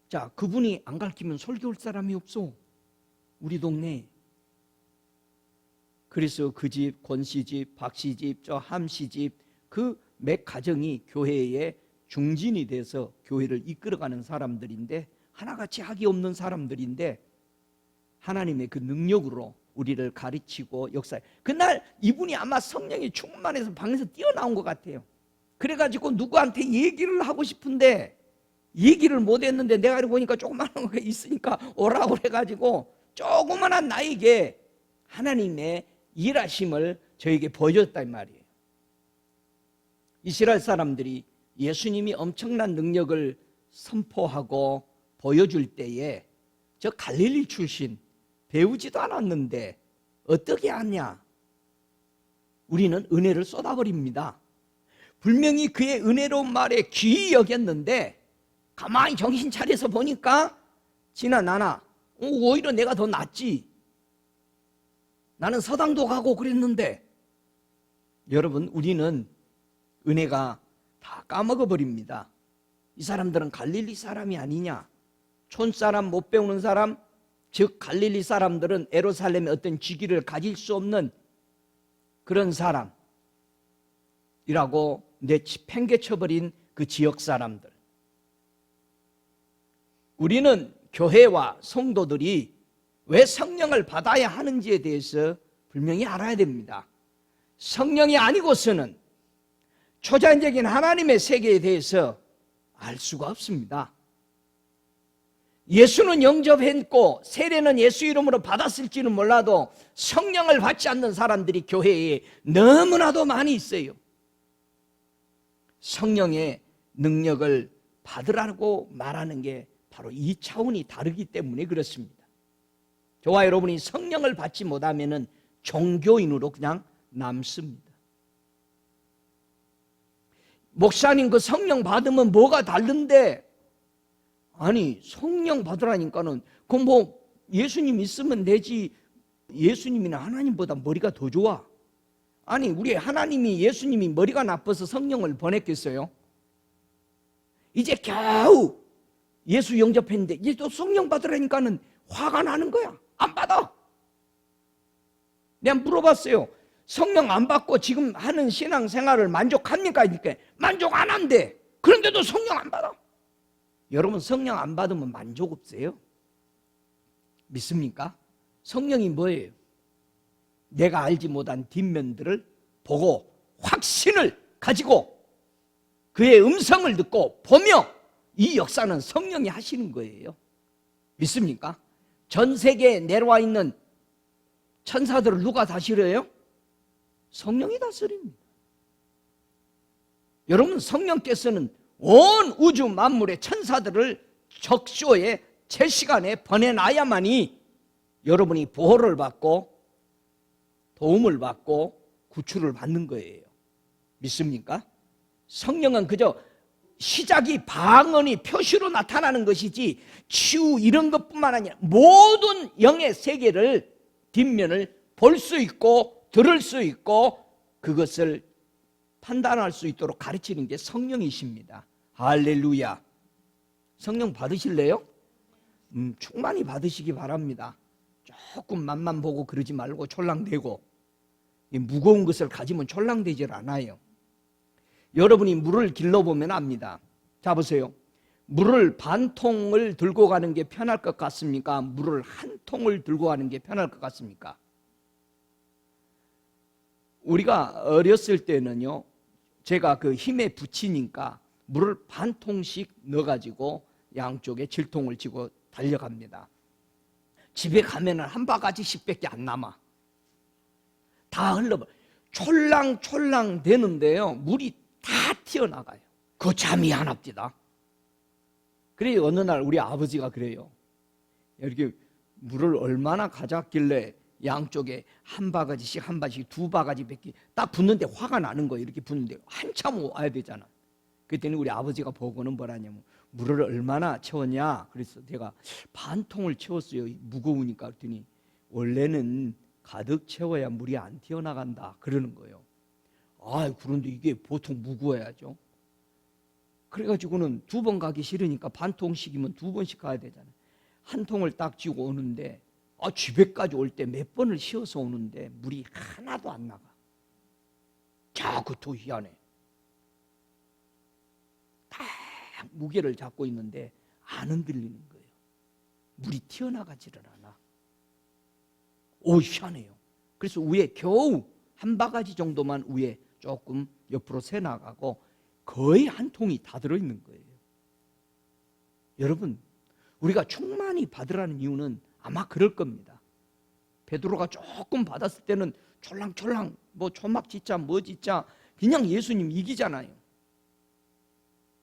자 그분이 안 가르치면 설교할 사람이 없어 우리 동네에. 그래서 그 집, 권씨 집, 박씨 집, 저 함씨 집, 그 몇 가정이 교회에 중진이 돼서 교회를 이끌어가는 사람들인데, 하나같이 학이 없는 사람들인데 하나님의 그 능력으로 우리를 가르치고 역사해. 그날 이분이 아마 성령이 충만해서 방에서 뛰어나온 것 같아요. 그래가지고 누구한테 얘기를 하고 싶은데 얘기를 못했는데, 내가 이러고 보니까 조그마한 거 있으니까 오라고 그래가지고 조그만한 나에게 하나님의 일하심을 저에게 보여줬단 말이에요. 이스라엘 사람들이 예수님이 엄청난 능력을 선포하고 보여줄 때에 저 갈릴리 출신 배우지도 않았는데 어떻게 하냐? 우리는 은혜를 쏟아버립니다. 분명히 그의 은혜로운 말에 귀히 여겼는데 가만히 정신 차려서 보니까 지나 나나 오히려 내가 더 낫지. 나는 서당도 가고 그랬는데. 여러분, 우리는 은혜가 다 까먹어버립니다. 이 사람들은 갈릴리 사람이 아니냐? 촌사람, 못 배우는 사람, 즉 갈릴리 사람들은 예루살렘의 어떤 직위를 가질 수 없는 그런 사람이라고 팽개쳐버린 그 지역 사람들. 우리는 교회와 성도들이 왜 성령을 받아야 하는지에 대해서 분명히 알아야 됩니다. 성령이 아니고서는 초자연적인 하나님의 세계에 대해서 알 수가 없습니다. 예수는 영접했고 세례는 예수 이름으로 받았을지는 몰라도 성령을 받지 않는 사람들이 교회에 너무나도 많이 있어요. 성령의 능력을 받으라고 말하는 게 바로 이 차원이 다르기 때문에 그렇습니다. 저와 여러분이 성령을 받지 못하면 종교인으로 그냥 남습니다. 목사님, 그 성령 받으면 뭐가 다른데? 아니, 성령 받으라니까는 그럼 뭐 예수님 있으면 되지, 예수님이나 하나님보다 머리가 더 좋아? 아니, 우리 하나님이, 예수님이 머리가 나빠서 성령을 보냈겠어요? 이제 겨우 예수 영접했는데 이제 또 성령 받으라니까는 화가 나는 거야. 안 받아. 내가 물어봤어요. 성령 안 받고 지금 하는 신앙생활을 만족합니까? 이렇게 만족 안 한대. 그런데도 성령 안 받아. 여러분, 성령 안 받으면 만족 없어요? 믿습니까? 성령이 뭐예요? 내가 알지 못한 뒷면들을 보고 확신을 가지고 그의 음성을 듣고 보며, 이 역사는 성령이 하시는 거예요. 믿습니까? 전 세계에 내려와 있는 천사들을 누가 다 싫어해요? 성령이 다스립니다. 여러분, 성령께서는 온 우주 만물의 천사들을 적쇼에 제 시간에 보내놔야만이 여러분이 보호를 받고 도움을 받고 구출을 받는 거예요. 믿습니까? 성령은 그저 시작이 방언이 표시로 나타나는 것이지 치유 이런 것뿐만 아니라 모든 영의 세계를 뒷면을 볼 수 있고 들을 수 있고 그것을 판단할 수 있도록 가르치는 게 성령이십니다. 할렐루야. 성령 받으실래요? 충만히 받으시기 바랍니다. 조금 맛만 보고 그러지 말고 촐랑대고, 무거운 것을 가지면 촐랑대질 않아요. 여러분이 물을 길러보면 압니다. 자, 보세요. 물을 반 통을 들고 가는 게 편할 것 같습니까? 물을 한 통을 들고 가는 게 편할 것 같습니까? 우리가 어렸을 때는요, 제가 그 힘에 붙이니까 물을 반 통씩 넣어가지고 양쪽에 질통을 쥐고 달려갑니다. 집에 가면은 한 바가지씩밖에 안 남아. 다 흘러버려. 촐랑촐랑 되는데요, 물이 다 튀어나가요. 그거 잠이 안 옵니다. 그래 어느 날 우리 아버지가 그래요. 이렇게 물을 얼마나 가졌길래 양쪽에 한 바가지씩 한 바가지 두 바가지밖에 딱 붓는데 화가 나는 거예요. 이렇게 붓는데 한참 와야 되잖아. 그랬더니 우리 아버지가 보고는 뭐라냐면 물을 얼마나 채웠냐. 그래서 제가 반 통을 채웠어요. 무거우니까. 그랬더니 원래는 가득 채워야 물이 안 튀어나간다 그러는 거예요. 아, 그런데 이게 보통 무거워야죠. 그래가지고는 두 번 가기 싫으니까 반 통씩이면 두 번씩 가야 되잖아요. 한 통을 딱 쥐고 오는데 집에까지 올 때 몇 번을 쉬어서 오는데 물이 하나도 안 나가. 자꾸 더 희한해. 딱 무게를 잡고 있는데 안 흔들리는 거예요. 물이 튀어나가지를 않아. 오, 희한해요. 그래서 위에 겨우 한 바가지 정도만 위에 조금 옆으로 새 나가고 거의 한 통이 다 들어있는 거예요. 여러분, 우리가 충만히 받으라는 이유는 아마 그럴 겁니다. 베드로가 조금 받았을 때는 촐랑촐랑 뭐 초막 짓자 뭐 짓자 그냥 예수님 이기잖아요.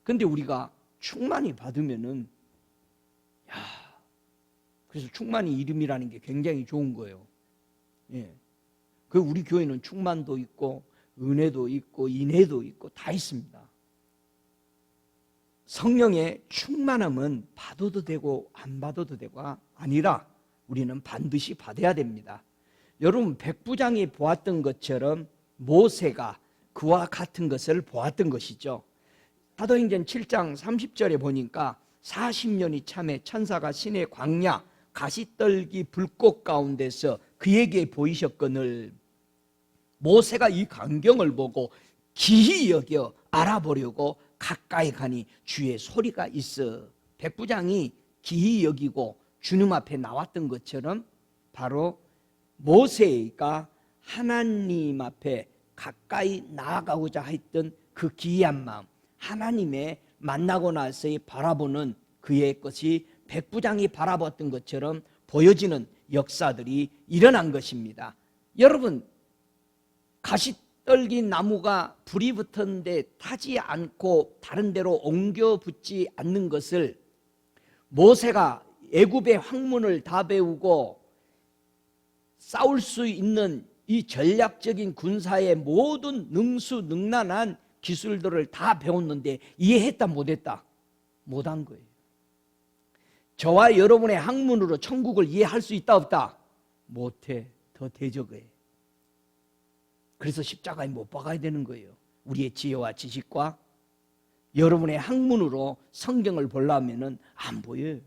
근데 우리가 충만히 받으면은 그래서 충만히 이름이라는 게 굉장히 좋은 거예요. 예. 그 우리 교회는 충만도 있고 은혜도 있고 인애도 있고 다 있습니다. 성령의 충만함은 받아도 되고 안 받아도 되고가 아니라 우리는 반드시 받아야 됩니다. 여러분, 백부장이 보았던 것처럼 모세가 그와 같은 것을 보았던 것이죠. 사도행전 7장 30절에 보니까 40년이 참에 천사가 시내 광야 가시떨기 불꽃 가운데서 그에게 보이셨거늘 모세가 이 광경을 보고 기히 여겨 알아보려고 가까이 가니 주의 소리가 있어. 백부장이 기히 여기고 주님 앞에 나왔던 것처럼 바로 모세가 하나님 앞에 가까이 나아가고자 했던 그 기이한 마음, 하나님의 만나고 나서의 바라보는 그의 것이 백부장이 바라봤던 것처럼 보여지는 역사들이 일어난 것입니다. 여러분, 가시떨기 나무가 불이 붙었는데 타지 않고 다른 데로 옮겨 붙지 않는 것을 모세가 애굽의 학문을 다 배우고 싸울 수 있는 이 전략적인 군사의 모든 능수능란한 기술들을 다 배웠는데 이해했다 못했다? 못한 거예요. 저와 여러분의 학문으로 천국을 이해할 수 있다 없다? 못해. 더 대적해. 그래서 십자가에 못 박아야 되는 거예요. 우리의 지혜와 지식과 여러분의 학문으로 성경을 보려면 안 보여요.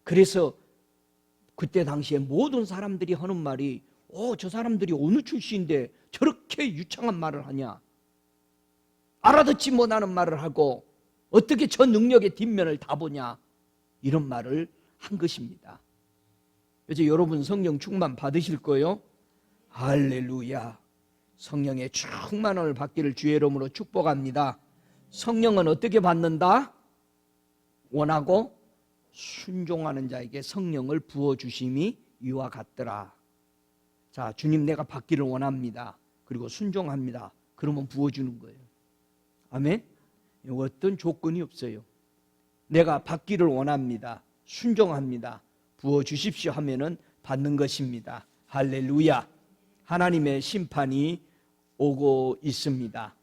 그래서 그때 당시에 모든 사람들이 하는 말이 저 사람들이 어느 출신인데 저렇게 유창한 말을 하냐, 알아듣지 못하는 말을 하고 어떻게 저 능력의 뒷면을 다 보냐, 이런 말을 한 것입니다. 이제 여러분 성령 충만 받으실 거예요? 할렐루야. 성령의 충만함을 받기를 주의 이름으로 축복합니다. 성령은 어떻게 받는다? 원하고 순종하는 자에게 성령을 부어주심이 이와 같더라. 자, 주님 내가 받기를 원합니다. 그리고 순종합니다. 그러면 부어주는 거예요. 아멘? 어떤 조건이 없어요. 내가 받기를 원합니다. 순종합니다. 부어주십시오 하면은 받는 것입니다. 할렐루야. 하나님의 심판이 오고 있습니다.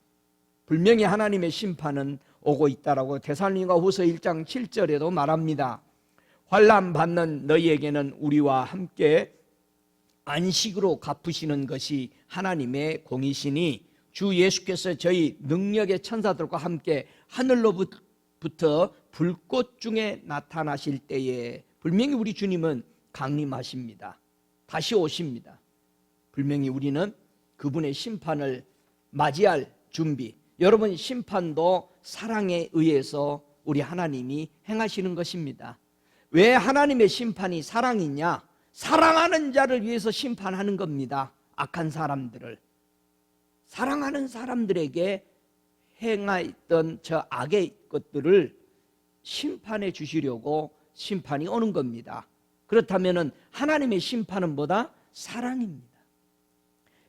분명히 하나님의 심판은 오고 있다라고 데살로니가후서 1장 7절에도 말합니다. 환난 받는 너희에게는 우리와 함께 안식으로 갚으시는 것이 하나님의 공이시니 주 예수께서 저희 능력의 천사들과 함께 하늘로부터 불꽃 중에 나타나실 때에 분명히 우리 주님은 강림하십니다. 다시 오십니다. 분명히 우리는 그분의 심판을 맞이할 준비. 여러분, 심판도 사랑에 의해서 우리 하나님이 행하시는 것입니다. 왜 하나님의 심판이 사랑이냐? 사랑하는 자를 위해서 심판하는 겁니다. 악한 사람들을. 사랑하는 사람들에게 행하였던 저 악의 것들을 심판해 주시려고 심판이 오는 겁니다. 그렇다면 하나님의 심판은 뭐다? 사랑입니다.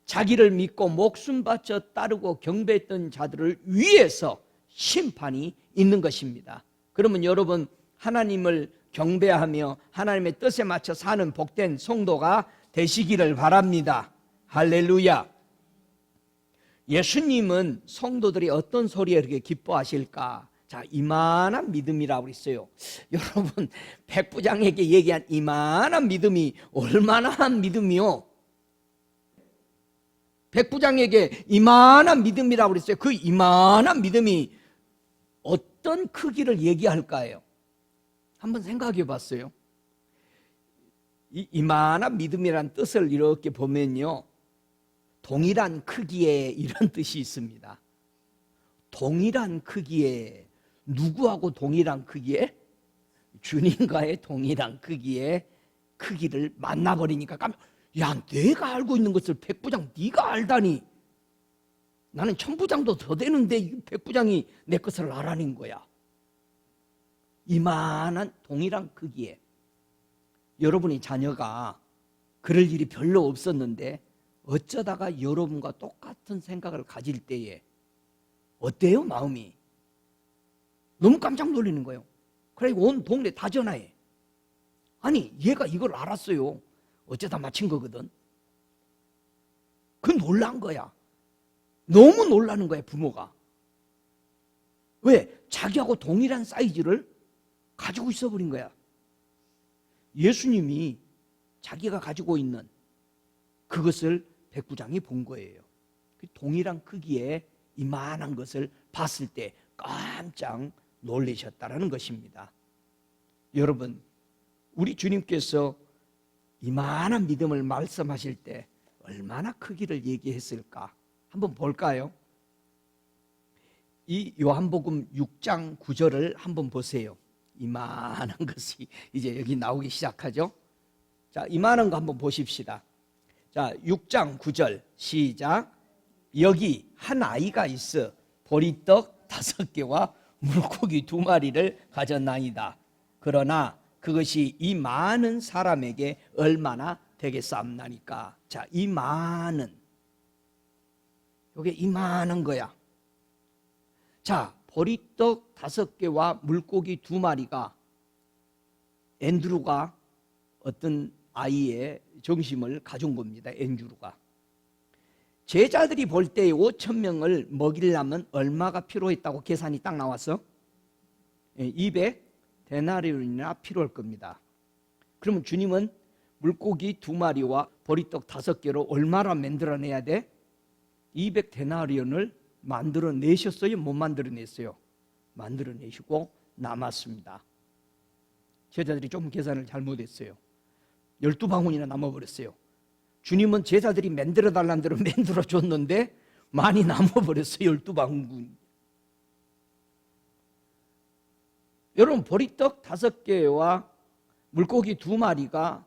자기를 믿고 목숨 바쳐 따르고 경배했던 자들을 위해서 심판이 있는 것입니다. 그러면 여러분, 하나님을 경배하며 하나님의 뜻에 맞춰 사는 복된 성도가 되시기를 바랍니다. 할렐루야. 예수님은 성도들이 어떤 소리에 이렇게 기뻐하실까? 자, 이만한 믿음이라고 그랬어요. 여러분, 백부장에게 얘기한 이만한 믿음이 얼마나 한 믿음이요? 백부장에게 이만한 믿음이라고 그랬어요. 그 이만한 믿음이 어떤 크기를 얘기할까요? 한번 생각해 봤어요. 이 이만한 믿음이란 뜻을 이렇게 보면요, 동일한 크기에 이런 뜻이 있습니다. 동일한 크기에, 누구하고 동일한 크기에? 주님과의 동일한 크기의 크기를 만나버리니까 야, 내가 알고 있는 것을 백부장 네가 알다니. 나는 천부장도 더 되는데 백부장이 내 것을 알아낸 거야. 이만한 동일한 크기에. 여러분의 자녀가 그럴 일이 별로 없었는데 어쩌다가 여러분과 똑같은 생각을 가질 때에 어때요? 마음이 너무 깜짝 놀라는 거예요. 그래 온 동네 다 전화해. 아니, 얘가 이걸 알았어요. 어쩌다 맞힌 거거든. 그 놀란 거야. 너무 놀라는 거야, 부모가. 왜? 자기하고 동일한 사이즈를 가지고 있어 버린 거야. 예수님이 자기가 가지고 있는 그것을 백부장이 본 거예요. 동일한 크기의 이만한 것을 봤을 때 깜짝 놀라셨다라는 것입니다. 여러분, 우리 주님께서 이만한 믿음을 말씀하실 때 얼마나 크기를 얘기했을까? 한번 볼까요? 이 요한복음 6장 9절을 한번 보세요. 이만한 것이 이제 여기 나오기 시작하죠. 자, 이만한 거 한번 보십시다. 자, 6장 9절 시작. 여기 한 아이가 있어 보리떡 5개와 물고기 2마리를 가졌나이다. 그러나 그것이 이 많은 사람에게 얼마나 되겠사옵나니까. 자, 이 많은, 이게 이만한 거야. 자, 보리떡 5개와 물고기 2마리가 앤드루가 어떤 아이의 정심을 가진 겁니다. 앤드루가. 제자들이 볼 때 5,000명을 먹이려면 얼마가 필요했다고 계산이 딱 나왔어? 200데나리온이나 필요할 겁니다. 그러면 주님은 물고기 2마리와 보리떡 5개로 얼마나 만들어내야 돼? 200데나리온을 만들어내셨어요? 못 만들어냈어요? 만들어내시고 남았습니다. 제자들이 좀 계산을 잘못했어요. 12바구니나 남아버렸어요. 주님은 제자들이 만들어달라는 대로 만들어줬는데 많이 남아버렸어요. 12바구니. 여러분, 보리떡 5개와 물고기 2마리가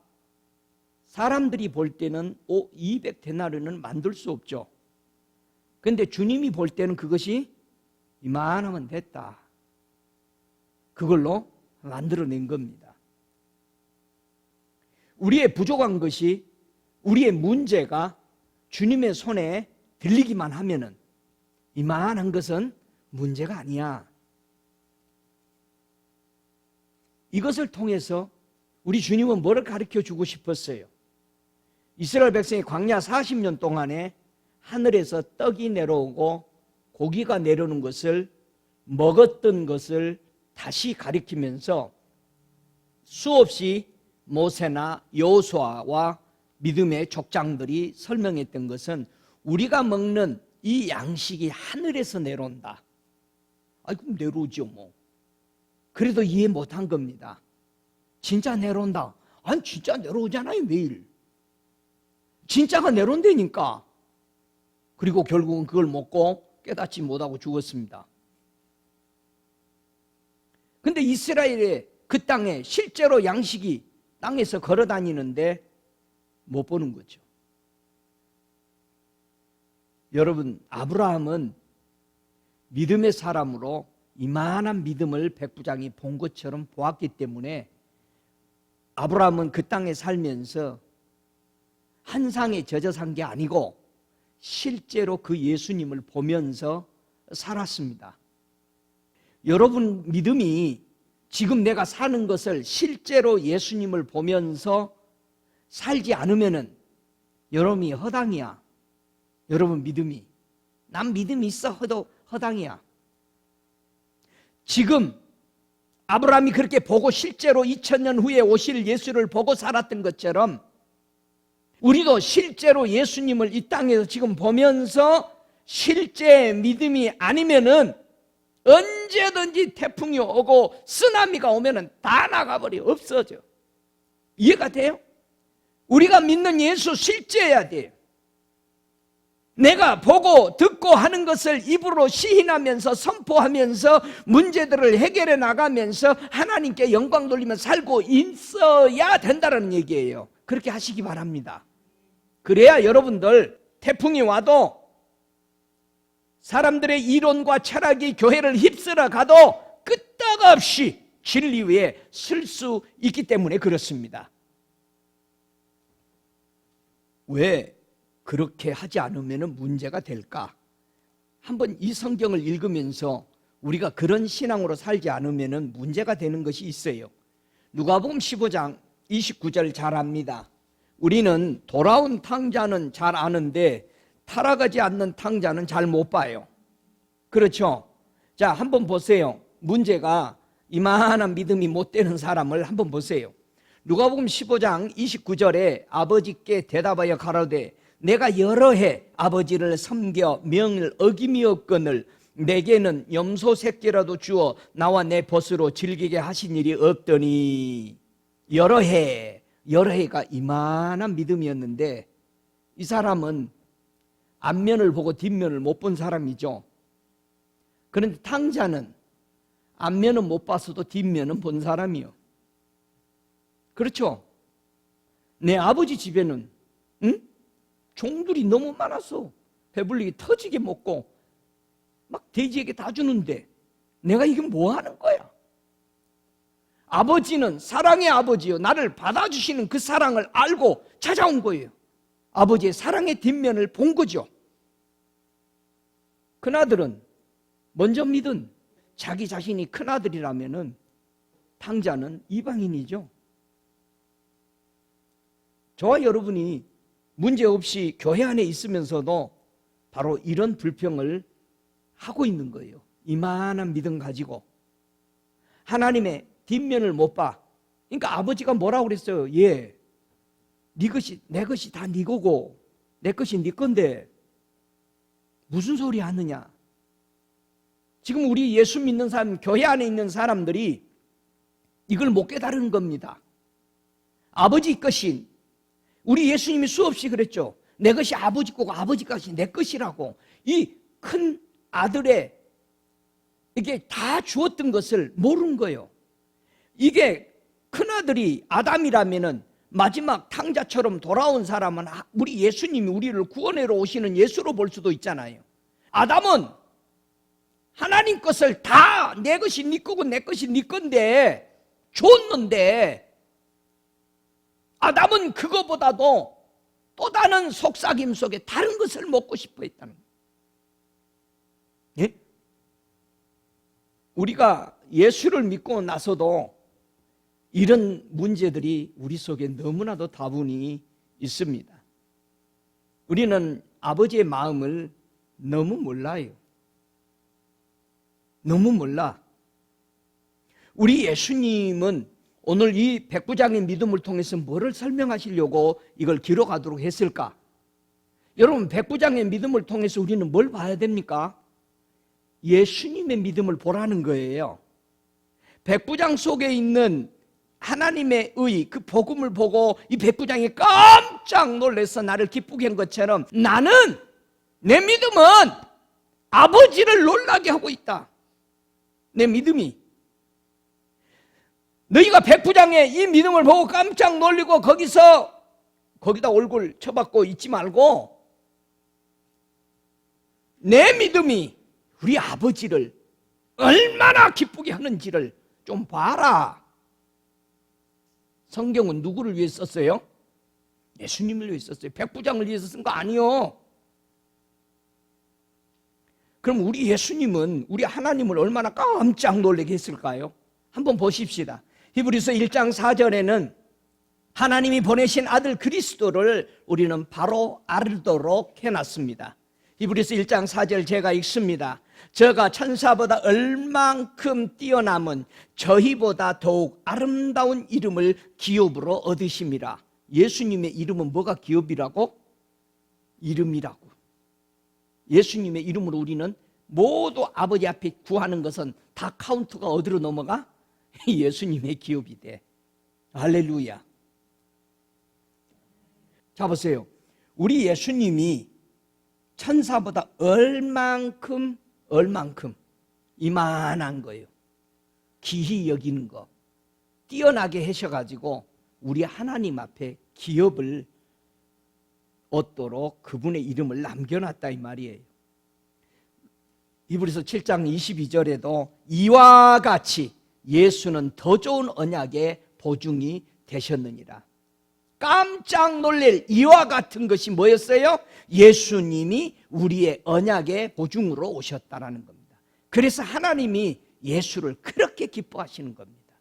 사람들이 볼 때는 200데나리온은 만들 수 없죠. 그런데 주님이 볼 때는 그것이 이만하면 됐다. 그걸로 만들어낸 겁니다. 우리의 부족한 것이 우리의 문제가 주님의 손에 들리기만 하면은 이만한 것은 문제가 아니야. 이것을 통해서 우리 주님은 뭐를 가르쳐 주고 싶었어요? 이스라엘 백성이 광야 40년 동안에 하늘에서 떡이 내려오고 고기가 내려오는 것을 먹었던 것을 다시 가리키면서 수없이 모세나 여호수아와 믿음의 족장들이 설명했던 것은 우리가 먹는 이 양식이 하늘에서 내려온다. 그럼 내려오죠 뭐. 그래도 이해 못한 겁니다. 진짜 내려온다. 아니 진짜 내려오잖아요 매일. 진짜가 내려온다니까. 그리고 결국은 그걸 먹고 깨닫지 못하고 죽었습니다. 근데 이스라엘의 그 땅에 실제로 양식이 땅에서 걸어 다니는데 못 보는 거죠. 여러분, 아브라함은 믿음의 사람으로 이만한 믿음을 백부장이 본 것처럼 보았기 때문에 아브라함은 그 땅에 살면서 한상에 젖어 산 게 아니고 실제로 그 예수님을 보면서 살았습니다. 여러분 믿음이 지금 내가 사는 것을 실제로 예수님을 보면서 살지 않으면은 여러분이 허당이야. 여러분 믿음이. 난 믿음이 있어 해도 허당이야. 지금 아브라함이 그렇게 보고 실제로 2000년 후에 오실 예수를 보고 살았던 것처럼 우리도 실제로 예수님을 이 땅에서 지금 보면서 실제 믿음이 아니면은 언제든지 태풍이 오고 쓰나미가 오면은 다 나가버려. 없어져. 이해가 돼요? 우리가 믿는 예수 실제해야 돼요. 내가 보고 듣고 하는 것을 입으로 시인하면서 선포하면서 문제들을 해결해 나가면서 하나님께 영광 돌리며 살고 있어야 된다는 얘기예요. 그렇게 하시기 바랍니다. 그래야 여러분들 태풍이 와도 사람들의 이론과 철학이 교회를 휩쓸어 가도 끄떡없이 진리 위에 설 수 있기 때문에 그렇습니다. 왜 그렇게 하지 않으면 문제가 될까? 한번 이 성경을 읽으면서 우리가 그런 신앙으로 살지 않으면 문제가 되는 것이 있어요. 누가복음 15장 29절 잘 압니다. 우리는 돌아온 탕자는 잘 아는데 타락하지 않는 탕자는 잘 못 봐요. 그렇죠? 자, 한번 보세요. 문제가 이만한 믿음이 못 되는 사람을 한번 보세요. 누가복음 15장 29절에 아버지께 대답하여 가로되 내가 여러 해 아버지를 섬겨 명을 어김이 없거늘 내게는 염소 새끼라도 주어 나와 내 벗으로 즐기게 하신 일이 없더니 여러 해가 이만한 믿음이었는데 이 사람은 앞면을 보고 뒷면을 못 본 사람이죠. 그런데 탕자는 앞면은 못 봤어도 뒷면은 본 사람이요. 그렇죠? 내 아버지 집에는 종들이 너무 많았어. 배불리게 터지게 먹고 막 돼지에게 다 주는데 내가 이게 뭐 하는 거야? 아버지는 사랑의 아버지요. 나를 받아주시는 그 사랑을 알고 찾아온 거예요. 아버지의 사랑의 뒷면을 본 거죠. 큰아들은 먼저 믿은 자기 자신이 큰아들이라면은 탕자는 이방인이죠. 저와 여러분이 문제없이 교회 안에 있으면서도 바로 이런 불평을 하고 있는 거예요. 이만한 믿음 가지고 하나님의 뒷면을 못 봐. 그러니까 아버지가 뭐라고 그랬어요? 네 것이 내 것이 다 네 거고 내 것이 네 건데 무슨 소리 하느냐? 지금 우리 예수 믿는 사람, 교회 안에 있는 사람들이 이걸 못 깨달은 겁니다. 아버지 것인 우리 예수님이 수없이 그랬죠. 내 것이 아버지 거고 아버지 것이 내 것이라고. 이 큰 아들의 이게 다 주었던 것을 모르는 거예요. 이게 큰 아들이 아담이라면은 마지막 탕자처럼 돌아온 사람은 우리 예수님이 우리를 구원하러 오시는 예수로 볼 수도 있잖아요. 아담은 하나님 것을 다 내 것이 네 거고 내 것이 네 건데 줬는데 아담은 그거보다도 또 다른 속삭임 속에 다른 것을 먹고 싶어 했다는 거예요. 예? 우리가 예수를 믿고 나서도 이런 문제들이 우리 속에 너무나도 다분히 있습니다. 우리는 아버지의 마음을 너무 몰라요. 너무 몰라. 우리 예수님은 오늘 이 백부장의 믿음을 통해서 뭐를 설명하시려고 이걸 기록하도록 했을까? 여러분, 백부장의 믿음을 통해서 우리는 뭘 봐야 됩니까? 예수님의 믿음을 보라는 거예요. 백부장 속에 있는 하나님의 의, 그 복음을 보고 이 백부장이 깜짝 놀라서 나를 기쁘게 한 것처럼 나는, 내 믿음은 아버지를 놀라게 하고 있다. 내 믿음이. 너희가 백부장의 이 믿음을 보고 깜짝 놀리고 거기다 얼굴 쳐박고 있지 말고 내 믿음이 우리 아버지를 얼마나 기쁘게 하는지를 좀 봐라. 성경은 누구를 위해 썼어요? 예수님을 위해 썼어요. 백부장을 위해서 쓴 거 아니요. 그럼 우리 예수님은 우리 하나님을 얼마나 깜짝 놀라게 했을까요? 한번 보십시다. 히브리서 1장 4절에는 하나님이 보내신 아들 그리스도를 우리는 바로 알도록 해놨습니다. 히브리서 1장 4절 제가 읽습니다. 저가 천사보다 얼만큼 뛰어남은 저희보다 더욱 아름다운 이름을 기업으로 얻으심이라. 예수님의 이름은 뭐가 기업이라고? 이름이라고. 예수님의 이름으로 우리는 모두 아버지 앞에 구하는 것은 다 카운트가 어디로 넘어가? 예수님의 기업이 돼. 할렐루야. 자, 보세요. 우리 예수님이 천사보다 얼만큼 이만한 거예요. 귀히 여기는 거 뛰어나게 하셔가지고 우리 하나님 앞에 기업을 얻도록 그분의 이름을 남겨놨다 이 말이에요. 히브리서 7장 22절에도 이와 같이 예수는 더 좋은 언약의 보증이 되셨느니라. 깜짝 놀랄 이와 같은 것이 뭐였어요? 예수님이 우리의 언약의 보증으로 오셨다라는 겁니다. 그래서 하나님이 예수를 그렇게 기뻐하시는 겁니다.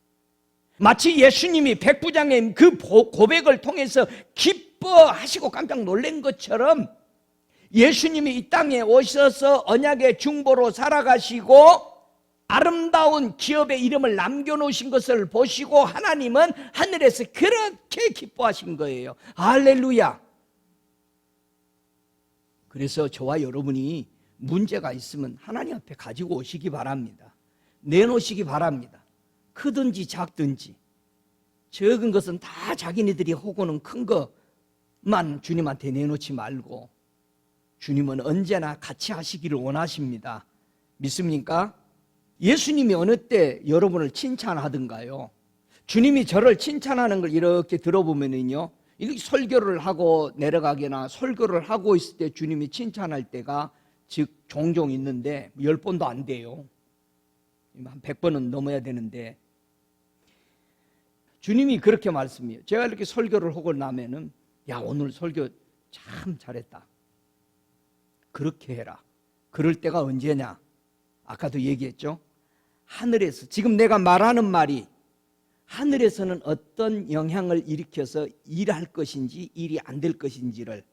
마치 예수님이 백부장의 그 고백을 통해서 기뻐하시고 깜짝 놀란 것처럼 예수님이 이 땅에 오셔서 언약의 중보로 살아가시고 아름다운 기업의 이름을 남겨놓으신 것을 보시고 하나님은 하늘에서 그렇게 기뻐하신 거예요. 할렐루야. 그래서 저와 여러분이 문제가 있으면 하나님 앞에 가지고 오시기 바랍니다. 내놓으시기 바랍니다. 크든지 작든지 적은 것은 다 자기네들이 하고는 큰 것만 주님한테 내놓지 말고 주님은 언제나 같이 하시기를 원하십니다. 믿습니까? 예수님이 어느 때 여러분을 칭찬하던가요? 주님이 저를 칭찬하는 걸 이렇게 들어보면은요, 이렇게 설교를 하고 내려가거나 설교를 하고 있을 때 주님이 칭찬할 때가 즉 종종 있는데 10번도 안 돼요. 한 100번은 넘어야 되는데 주님이 그렇게 말씀해요. 제가 이렇게 설교를 하고 나면은 야, 오늘 설교 참 잘했다. 그렇게 해라. 그럴 때가 언제냐? 아까도 얘기했죠. 하늘에서 지금 내가 말하는 말이 하늘에서는 어떤 영향을 일으켜서 일할 것인지 일이 안 될 것인지를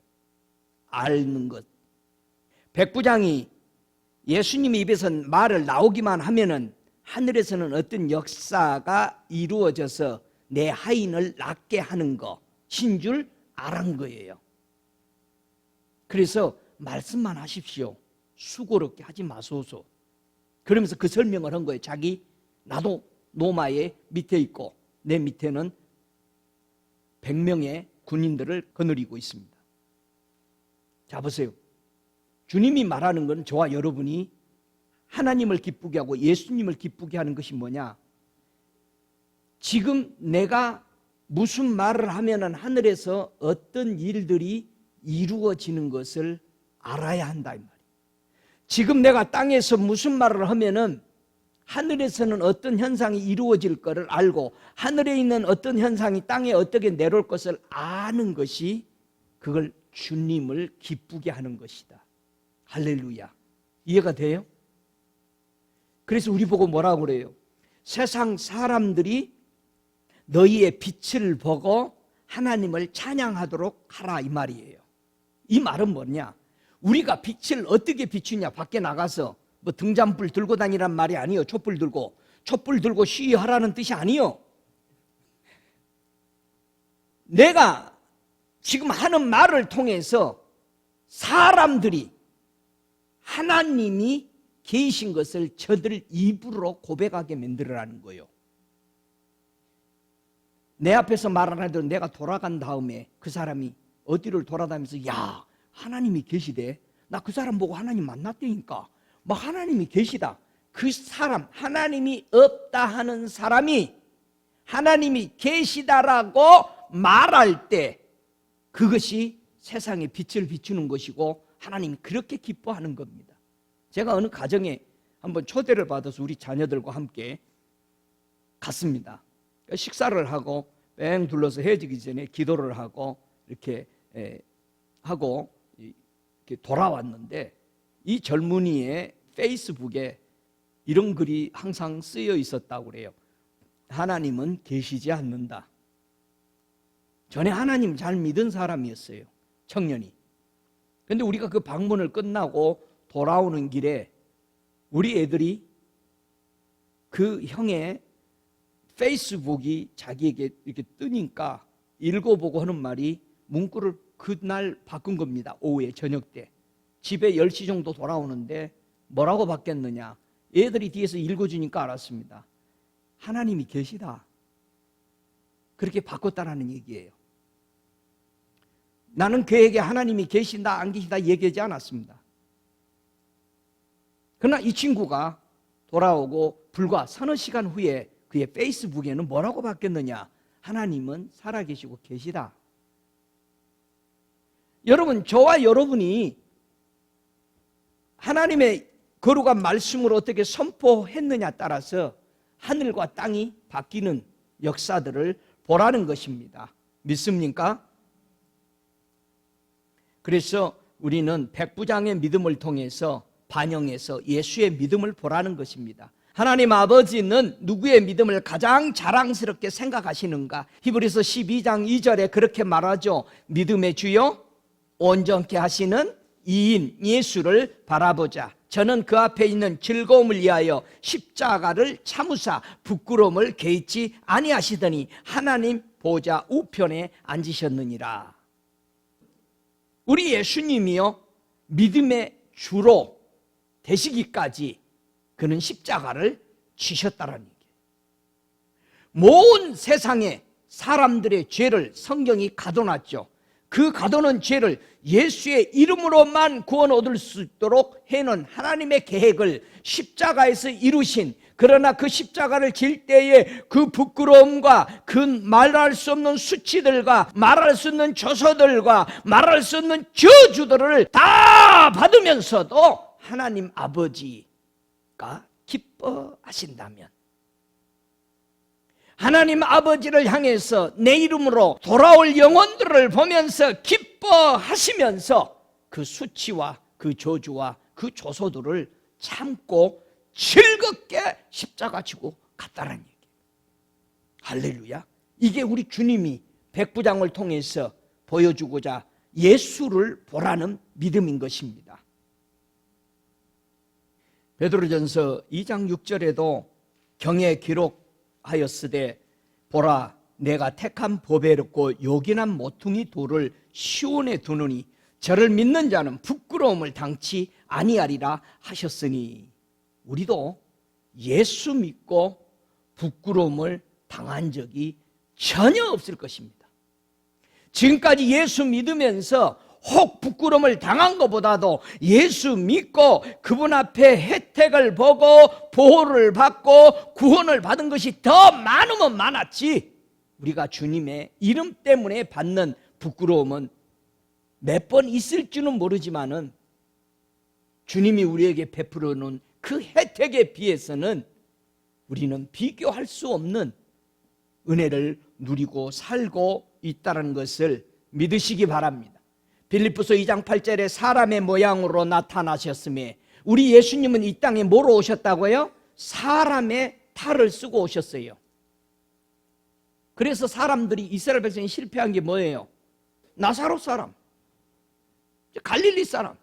아는 것. 백부장이 예수님의 입에서 말을 나오기만 하면은 하늘에서는 어떤 역사가 이루어져서 내 하인을 낫게 하는 것인 줄 알은 거예요. 그래서 말씀만 하십시오. 수고롭게 하지 마소서. 그러면서 그 설명을 한 거예요. 나도 로마의 밑에 있고 내 밑에는 100명의 군인들을 거느리고 있습니다. 자, 보세요. 주님이 말하는 건 저와 여러분이 하나님을 기쁘게 하고 예수님을 기쁘게 하는 것이 뭐냐? 지금 내가 무슨 말을 하면은 하늘에서 어떤 일들이 이루어지는 것을 알아야 한다 이 말이에요. 지금 내가 땅에서 무슨 말을 하면은 하늘에서는 어떤 현상이 이루어질 것을 알고 하늘에 있는 어떤 현상이 땅에 어떻게 내려올 것을 아는 것이 그걸 주님을 기쁘게 하는 것이다. 할렐루야. 이해가 돼요? 그래서 우리 보고 뭐라고 그래요? 세상 사람들이 너희의 빛을 보고 하나님을 찬양하도록 하라, 이 말이에요. 이 말은 뭐냐? 우리가 빛을 어떻게 비추냐? 밖에 나가서 뭐 등잔불 들고 다니란 말이 아니요. 촛불 들고 시위하라는 뜻이 아니요. 내가 지금 하는 말을 통해서 사람들이 하나님이 계신 것을 저들 입으로 고백하게 만들어라는 거예요. 내 앞에서 말 안 해도 내가 돌아간 다음에 그 사람이 어디를 돌아다니면서 야, 하나님이 계시대. 나 그 사람 보고 하나님 만났다니까. 막 하나님이 계시다. 그 사람, 하나님이 없다 하는 사람이 하나님이 계시다라고 말할 때 그것이 세상에 빛을 비추는 것이고 하나님이 그렇게 기뻐하는 겁니다. 제가 어느 가정에 한번 초대를 받아서 우리 자녀들과 함께 갔습니다. 식사를 하고 뺑 둘러서 헤어지기 전에 기도를 하고 이렇게 하고 이렇게 돌아왔는데 이 젊은이의 페이스북에 이런 글이 항상 쓰여 있었다고 그래요. 하나님은 계시지 않는다. 전에 하나님 잘 믿은 사람이었어요. 청년이. 그런데 우리가 그 방문을 끝나고 돌아오는 길에 우리 애들이 그 형의 페이스북이 자기에게 이렇게 뜨니까 읽어보고 하는 말이 문구를 그날 바꾼 겁니다. 오후에 저녁 때 집에 10시 정도 돌아오는데 뭐라고 바뀌었느냐? 애들이 뒤에서 읽어주니까 알았습니다. 하나님이 계시다. 그렇게 바꿨다라는 얘기예요. 나는 그에게 하나님이 계신다 안 계시다 얘기하지 않았습니다. 그러나 이 친구가 돌아오고 불과 서너 시간 후에 그의 페이스북에는 뭐라고 바뀌었느냐? 하나님은 살아계시고 계시다. 여러분, 저와 여러분이 하나님의 거룩한 말씀을 어떻게 선포했느냐 따라서 하늘과 땅이 바뀌는 역사들을 보라는 것입니다. 믿습니까? 그래서 우리는 백부장의 믿음을 통해서 반영해서 예수의 믿음을 보라는 것입니다. 하나님 아버지는 누구의 믿음을 가장 자랑스럽게 생각하시는가? 히브리서 12장 2절에 그렇게 말하죠. 믿음의 주요 온전케 하시는 이인 예수를 바라보자. 저는 그 앞에 있는 즐거움을 위하여 십자가를 참으사 부끄러움을 개의치 아니하시더니 하나님 보좌 우편에 앉으셨느니라. 우리 예수님이요 믿음의 주로 되시기까지 그는 십자가를 지셨다라는 얘기예요. 모든 세상의 사람들의 죄를 성경이 가둬놨죠. 그 가둬놓은 죄를 예수의 이름으로만 구원 얻을 수 있도록 해놓은 하나님의 계획을 십자가에서 이루신, 그러나 그 십자가를 질 때에 그 부끄러움과 그 말할 수 없는 수치들과 말할 수 없는 조소들과 말할 수 없는 저주들을 다 받으면서도 하나님 아버지가 기뻐하신다면, 하나님 아버지를 향해서 내 이름으로 돌아올 영혼들을 보면서 기뻐하시면서 그 수치와 그 저주와 그 조소들을 참고 즐겁게 십자가 지고 갔다는 얘기예요. 할렐루야. 이게 우리 주님이 백부장을 통해서 보여주고자 예수를 보라는 믿음인 것입니다. 베드로전서 2장 6절에도 경에 기록하였으되 보라 내가 택한 보배롭고 요긴한 모퉁이 돌을 시온에 두느니 저를 믿는 자는 부끄러움을 당치 아니하리라 하셨으니, 우리도 예수 믿고 부끄러움을 당한 적이 전혀 없을 것입니다. 지금까지 예수 믿으면서 혹 부끄러움을 당한 것보다도 예수 믿고 그분 앞에 혜택을 보고 보호를 받고 구원을 받은 것이 더 많으면 많았지, 우리가 주님의 이름 때문에 받는 부끄러움은 몇 번 있을지는 모르지만은 주님이 우리에게 베풀어 놓은 그 혜택에 비해서는 우리는 비교할 수 없는 은혜를 누리고 살고 있다는 것을 믿으시기 바랍니다. 빌립보서 2장 8절에 사람의 모양으로 나타나셨으며, 우리 예수님은 이 땅에 뭐로 오셨다고요? 사람의 탈을 쓰고 오셨어요. 그래서 사람들이, 이스라엘 백성이 실패한 게 뭐예요? 나사렛 사람, 갈릴리 사람,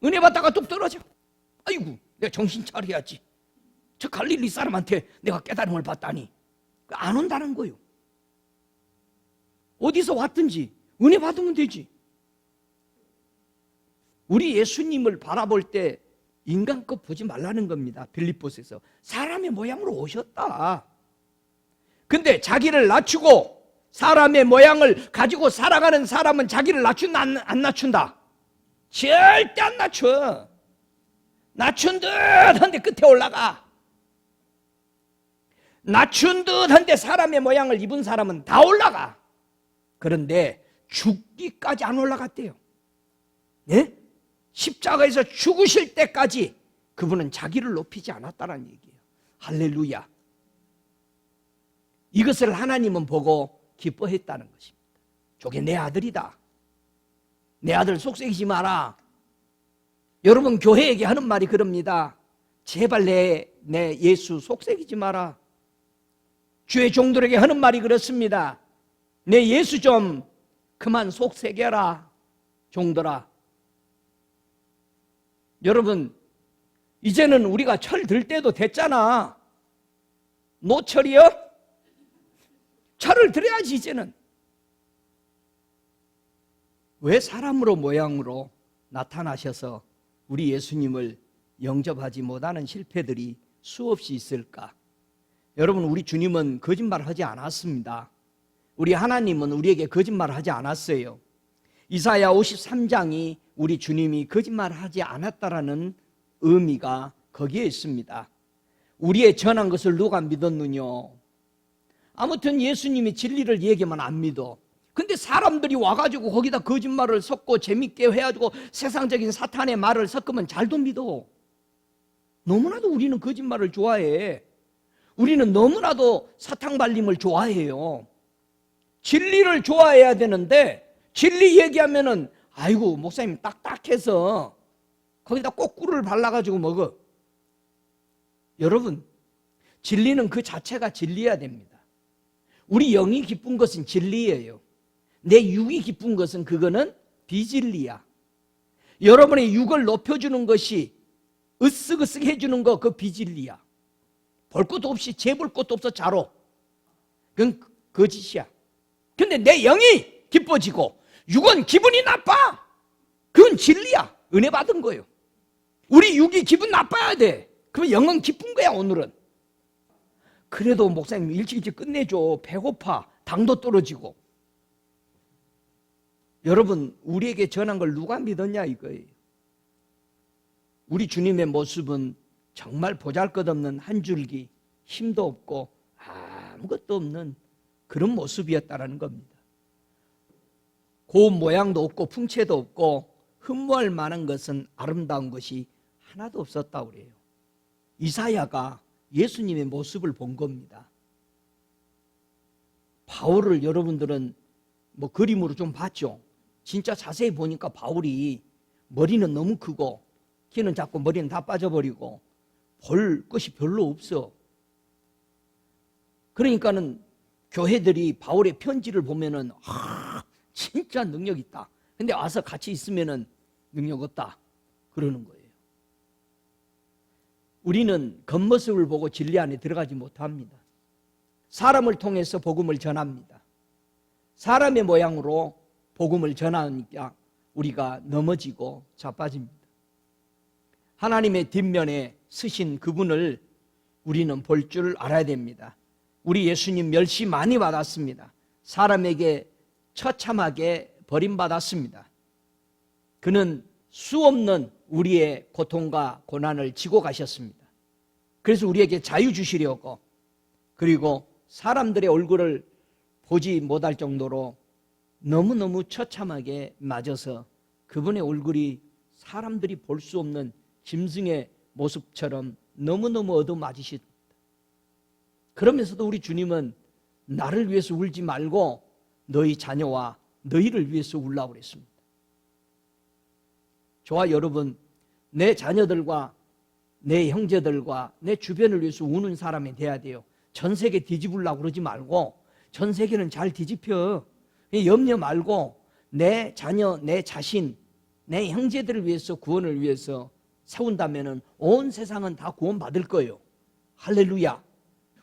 은혜 받다가 뚝 떨어져. 아이고, 내가 정신 차려야지. 저 갈릴리 사람한테 내가 깨달음을 받다니. 안 온다는 거예요. 어디서 왔든지 은혜 받으면 되지. 우리 예수님을 바라볼 때 인간껏 보지 말라는 겁니다. 빌립보서에서 사람의 모양으로 오셨다. 근데 자기를 낮추고 사람의 모양을 가지고 살아가는 사람은 자기를 낮춘다, 안 낮춘다? 절대 안 낮춰. 낮춘 듯한데 끝에 올라가. 낮춘 듯한데 사람의 모양을 입은 사람은 다 올라가. 그런데 죽기까지 안 올라갔대요. 예? 십자가에서 죽으실 때까지 그분은 자기를 높이지 않았다는 얘기예요. 할렐루야. 이것을 하나님은 보고 기뻐했다는 것입니다. 저게 내 아들이다. 내 아들 속삭이지 마라. 여러분, 교회에게 하는 말이 그럽니다. 제발 내 예수 속삭이지 마라. 주의 종들에게 하는 말이 그렇습니다. 내 예수 좀 그만 속삭여라, 종들아. 여러분, 이제는 우리가 철 들 때도 됐잖아. 노철이요? 철을 들어야지 이제는. 왜 사람으로 모양으로 나타나셔서 우리 예수님을 영접하지 못하는 실패들이 수없이 있을까? 여러분, 우리 주님은 거짓말하지 않았습니다. 우리 하나님은 우리에게 거짓말하지 않았어요. 이사야 53장이 우리 주님이 거짓말하지 않았다라는 의미가 거기에 있습니다. 우리의 전한 것을 누가 믿었느냐? 아무튼 예수님이 진리를 얘기하면 안 믿어. 근데 사람들이 와가지고 거기다 거짓말을 섞고 재밌게 해가지고 세상적인 사탄의 말을 섞으면 잘도 믿어. 너무나도 우리는 거짓말을 좋아해. 우리는 너무나도 사탕 발림을 좋아해요. 진리를 좋아해야 되는데 진리 얘기하면은 아이고 목사님 딱딱해서 거기다 꼭 꿀을 발라가지고 먹어. 여러분, 진리는 그 자체가 진리여야 됩니다. 우리 영이 기쁜 것은 진리예요. 내 육이 기쁜 것은 그거는 비진리야. 여러분의 육을 높여주는 것이 으쓱으쓱 해주는 거, 그 비진리야. 볼 것도 없이 재볼 것도 없어 자로. 그건 거짓이야. 근데 내 영이 기뻐지고 육은 기분이 나빠. 그건 진리야. 은혜 받은 거예요. 우리 육이 기분 나빠야 돼. 그럼 영은 기쁜 거야 오늘은. 그래도 목사님 일찍 끝내줘. 배고파. 당도 떨어지고. 여러분, 우리에게 전한 걸 누가 믿었냐 이거예요. 우리 주님의 모습은 정말 보잘것없는 한 줄기 힘도 없고 아무것도 없는 그런 모습이었다라는 겁니다. 고운 모양도 없고 풍채도 없고 흠모할 만한 것은 아름다운 것이 하나도 없었다고 그래요. 이사야가 예수님의 모습을 본 겁니다. 바울을 여러분들은 뭐 그림으로 좀 봤죠? 진짜 자세히 보니까 바울이 머리는 너무 크고 키는 작고 머리는 다 빠져버리고 볼 것이 별로 없어. 그러니까는 교회들이 바울의 편지를 보면은 진짜 능력 있다. 근데 와서 같이 있으면은 능력 없다. 그러는 거예요. 우리는 겉모습을 보고 진리 안에 들어가지 못합니다. 사람을 통해서 복음을 전합니다. 사람의 모양으로 복음을 전하니까 우리가 넘어지고 자빠집니다. 하나님의 뒷면에 서신 그분을 우리는 볼 줄 알아야 됩니다. 우리 예수님 멸시 많이 받았습니다. 사람에게 처참하게 버림받았습니다. 그는 수없는 우리의 고통과 고난을 지고 가셨습니다. 그래서 우리에게 자유 주시려고, 그리고 사람들의 얼굴을 보지 못할 정도로 너무너무 처참하게 맞아서 그분의 얼굴이 사람들이 볼 수 없는 짐승의 모습처럼 너무너무 얻어맞으십니다. 그러면서도 우리 주님은 나를 위해서 울지 말고 너희 자녀와 너희를 위해서 울라고 그랬습니다. 저와 여러분, 내 자녀들과 내 형제들과 내 주변을 위해서 우는 사람이 돼야 돼요. 전 세계 뒤집으려고 그러지 말고, 전 세계는 잘 뒤집혀. 염려 말고 내 자녀, 내 자신, 내 형제들을 위해서, 구원을 위해서 세운다면 온 세상은 다 구원받을 거예요. 할렐루야.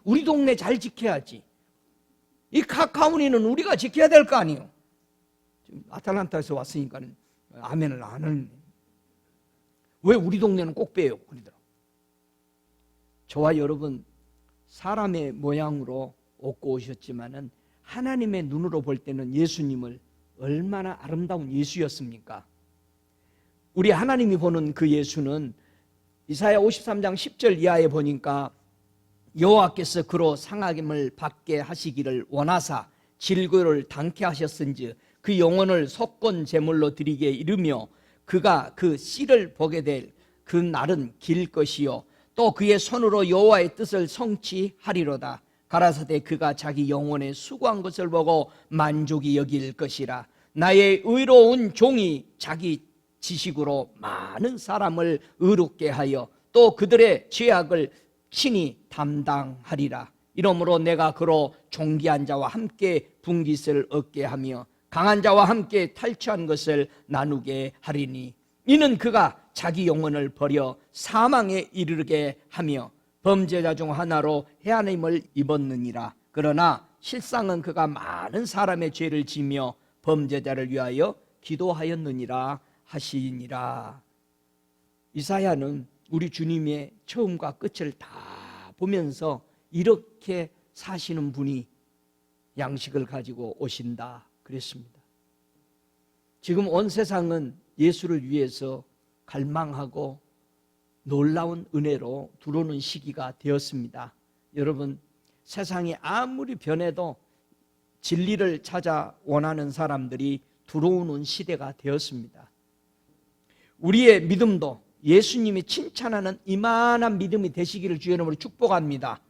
우리 동네 잘 지켜야지. 이 카카오니는 우리가 지켜야 될 거 아니에요. 지금 아틀란타에서 왔으니까 아멘을 안 하네. 왜 우리 동네는 꼭 빼요? 그러더라고요. 저와 여러분, 사람의 모양으로 얻고 오셨지만은 하나님의 눈으로 볼 때는 예수님을 얼마나 아름다운 예수였습니까? 우리 하나님이 보는 그 예수는 이사야 53장 10절 이하에 보니까 여호와께서 그로 상함을 받게 하시기를 원하사 질고를 당케 하셨은즉 그 영혼을 속건 제물로 드리게 이르며 그가 그 씨를 보게 될 그 날은 길 것이요 또 그의 손으로 여호와의 뜻을 성취하리로다. 가라사대 그가 자기 영혼에 수고한 것을 보고 만족이 여길 것이라. 나의 의로운 종이 자기 지식으로 많은 사람을 의롭게 하여 또 그들의 죄악을 친히 담당하리라. 이러므로 내가 그로 존귀한 자와 함께 분깃을 얻게 하며 강한 자와 함께 탈취한 것을 나누게 하리니 이는 그가 자기 영혼을 버려 사망에 이르게 하며 범죄자 중 하나로 해하님을 입었느니라. 그러나 실상은 그가 많은 사람의 죄를 지며 범죄자를 위하여 기도하였느니라 하시니라. 이사야는 우리 주님의 처음과 끝을 다 보면서 이렇게 사시는 분이 양식을 가지고 오신다 그랬습니다. 지금 온 세상은 예수를 위해서 갈망하고 놀라운 은혜로 들어오는 시기가 되었습니다. 여러분, 세상이 아무리 변해도 진리를 찾아 원하는 사람들이 들어오는 시대가 되었습니다. 우리의 믿음도 예수님이 칭찬하는 이만한 믿음이 되시기를 주의 이름으로 축복합니다.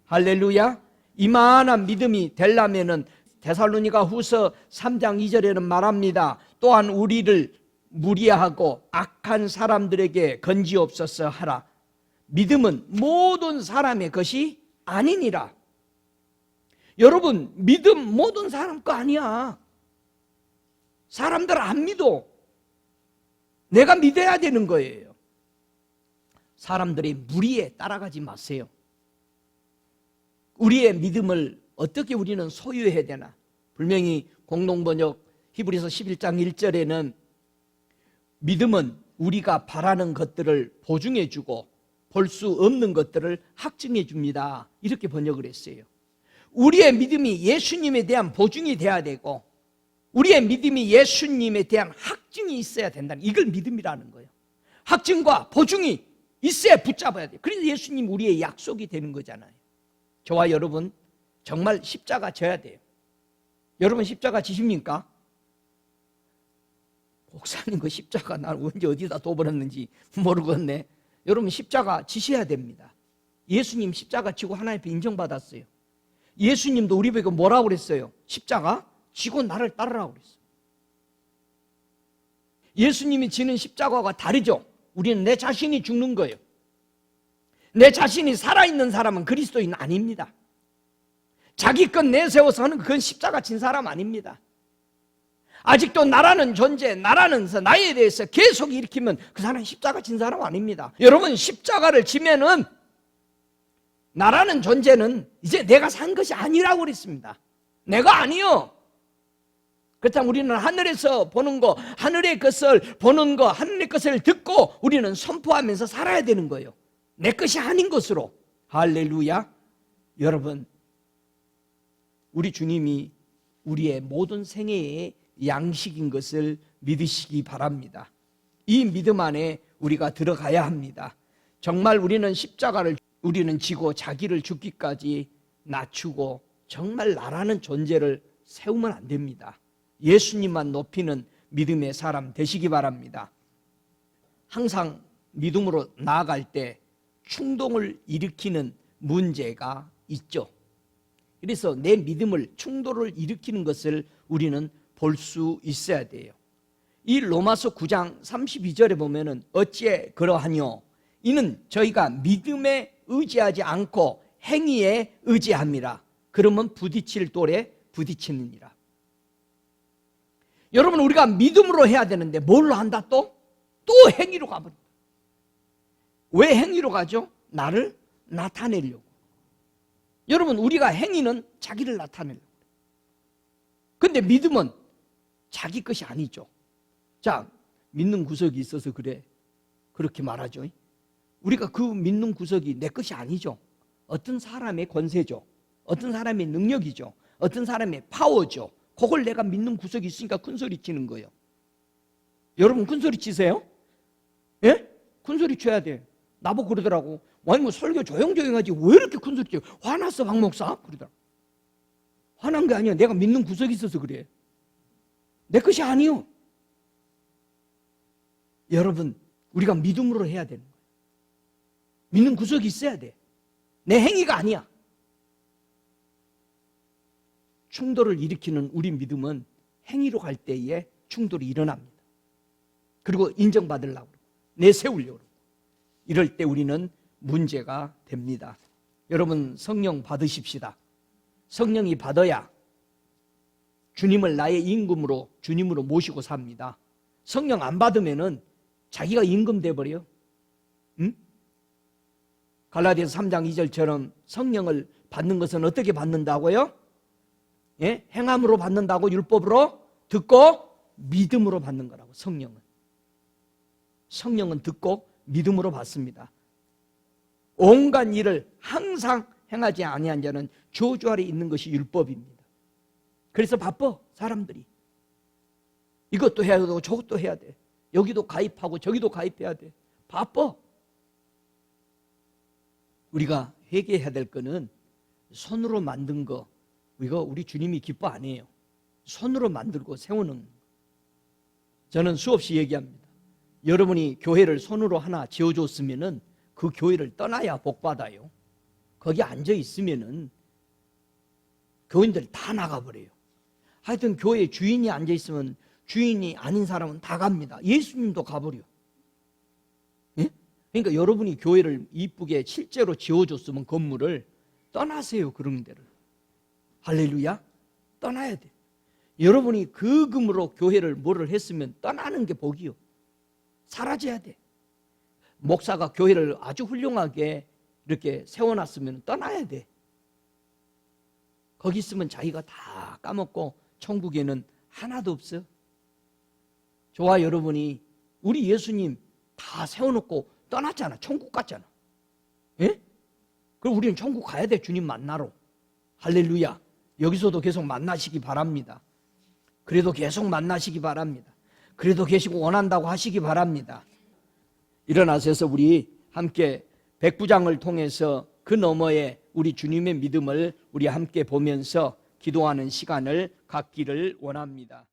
할렐루야. 이만한 믿음이 되려면은 데살로니가 후서 3장 2절에는 말합니다. 또한 우리를 무리하고 악한 사람들에게 건지옵소서 하라. 믿음은 모든 사람의 것이 아니니라. 여러분, 믿음 모든 사람 거 아니야. 사람들 안 믿어. 내가 믿어야 되는 거예요. 사람들의 무리에 따라가지 마세요. 우리의 믿음을 어떻게 우리는 소유해야 되나? 분명히 공동번역 히브리서 11장 1절에는 믿음은 우리가 바라는 것들을 보증해 주고 볼 수 없는 것들을 확증해 줍니다. 이렇게 번역을 했어요. 우리의 믿음이 예수님에 대한 보증이 돼야 되고 우리의 믿음이 예수님에 대한 확증이 있어야 된다는, 이걸 믿음이라는 거예요. 확증과 보증이 있어야 붙잡아야 돼요. 그래서 예수님 우리의 약속이 되는 거잖아요. 저와 여러분 정말 십자가 져야 돼요. 여러분 십자가 지십니까? 목사님 그 십자가 날 언제 어디다 둬버렸는지 모르겠네. 여러분 십자가 지셔야 됩니다. 예수님 십자가 지고 하나님 앞에 인정받았어요. 예수님도 우리 보고 뭐라고 그랬어요? 십자가 지고 나를 따르라고 그랬어요. 예수님이 지는 십자가가 다르죠. 우리는 내 자신이 죽는 거예요. 내 자신이 살아있는 사람은 그리스도인 아닙니다. 자기 것 내세워서 하는 그건 십자가 진 사람 아닙니다. 아직도 나라는 존재, 나라는 나에 대해서 계속 일으키면 그 사람은 십자가 진 사람 아닙니다. 여러분 십자가를 지면은 나라는 존재는 이제 내가 산 것이 아니라고 그랬습니다. 내가 아니요. 그렇다면 우리는 하늘에서 보는 거, 하늘의 것을 보는 거, 하늘의 것을 듣고 우리는 선포하면서 살아야 되는 거예요. 내 것이 아닌 것으로. 할렐루야. 여러분, 우리 주님이 우리의 모든 생애의 양식인 것을 믿으시기 바랍니다. 이 믿음 안에 우리가 들어가야 합니다. 정말 우리는 십자가를 우리는 지고 자기를 죽기까지 낮추고 정말 나라는 존재를 세우면 안 됩니다. 예수님만 높이는 믿음의 사람 되시기 바랍니다. 항상 믿음으로 나아갈 때 충동을 일으키는 문제가 있죠. 그래서 내 믿음을 충돌을 일으키는 것을 우리는 볼 수 있어야 돼요. 이 로마서 9장 32절에 보면은 어찌 그러하뇨? 이는 저희가 믿음에 의지하지 않고 행위에 의지함이라. 그러면 부딪힐 돌에 부딪히느니라. 여러분, 우리가 믿음으로 해야 되는데 뭘로 한다 또? 또 행위로 가버린다. 왜 행위로 가죠? 나를 나타내려고. 여러분, 우리가 행위는 자기를 나타내려고. 근데 믿음은 자기 것이 아니죠. 자, 믿는 구석이 있어서 그래. 그렇게 말하죠. 우리가 그 믿는 구석이 내 것이 아니죠. 어떤 사람의 권세죠. 어떤 사람의 능력이죠. 어떤 사람의 파워죠. 그걸 내가 믿는 구석이 있으니까 큰소리 치는 거예요. 여러분, 큰소리 치세요? 예? 큰소리 쳐야 돼. 나보고 그러더라고. 아니 뭐 설교 조용조용하지 왜 이렇게 큰소리 쳐? 화났어 박 목사? 그러더라고. 화난 게 아니야. 내가 믿는 구석이 있어서 그래. 내 것이 아니요. 여러분, 우리가 믿음으로 해야 되는 거예요. 믿는 구석이 있어야 돼. 내 행위가 아니야. 충돌을 일으키는 우리 믿음은 행위로 갈 때에 충돌이 일어납니다. 그리고 인정받으려고 내세우려고 이럴 때 우리는 문제가 됩니다. 여러분, 성령 받으십시다. 성령이 받아야 주님을 나의 임금으로 주님으로 모시고 삽니다. 성령 안 받으면은 자기가 임금 돼버려요. 응? 갈라디아서 3장 2절처럼 성령을 받는 것은 어떻게 받는다고요? 예? 행함으로 받는다고? 율법으로? 듣고 믿음으로 받는 거라고. 성령은 듣고 믿음으로 받습니다. 온갖 일을 항상 행하지 아니한 자는 저주 아래 있는 것이 율법입니다. 그래서 바빠 사람들이. 이것도 해야 되고 저것도 해야 돼. 여기도 가입하고 저기도 가입해야 돼. 바빠. 우리가 회개해야 될 거는 손으로 만든 거, 이거 우리 주님이 기뻐 안 해요. 손으로 만들고 세우는. 저는 수없이 얘기합니다. 여러분이 교회를 손으로 하나 지어줬으면은 그 교회를 떠나야 복 받아요. 거기 앉아 있으면은 교인들 다 나가버려요. 하여튼 교회 주인이 앉아 있으면 주인이 아닌 사람은 다 갑니다. 예수님도 가버려. 예? 그러니까 여러분이 교회를 이쁘게 실제로 지어줬으면 건물을 떠나세요. 그런 데를. 할렐루야. 떠나야 돼. 여러분이 그 금으로 교회를 뭐를 했으면 떠나는 게 복이요. 사라져야 돼. 목사가 교회를 아주 훌륭하게 이렇게 세워놨으면 떠나야 돼. 거기 있으면 자기가 다 까먹고 천국에는 하나도 없어. 저와 여러분이 우리 예수님 다 세워놓고 떠났잖아. 천국 갔잖아. 예? 그럼 우리는 천국 가야 돼. 주님 만나러. 할렐루야. 여기서도 계속 만나시기 바랍니다. 그래도 계속 만나시기 바랍니다. 그래도 계시고 원한다고 하시기 바랍니다. 일어나셔서 우리 함께 백부장을 통해서 그 너머에 우리 주님의 믿음을 우리 함께 보면서 기도하는 시간을 갖기를 원합니다.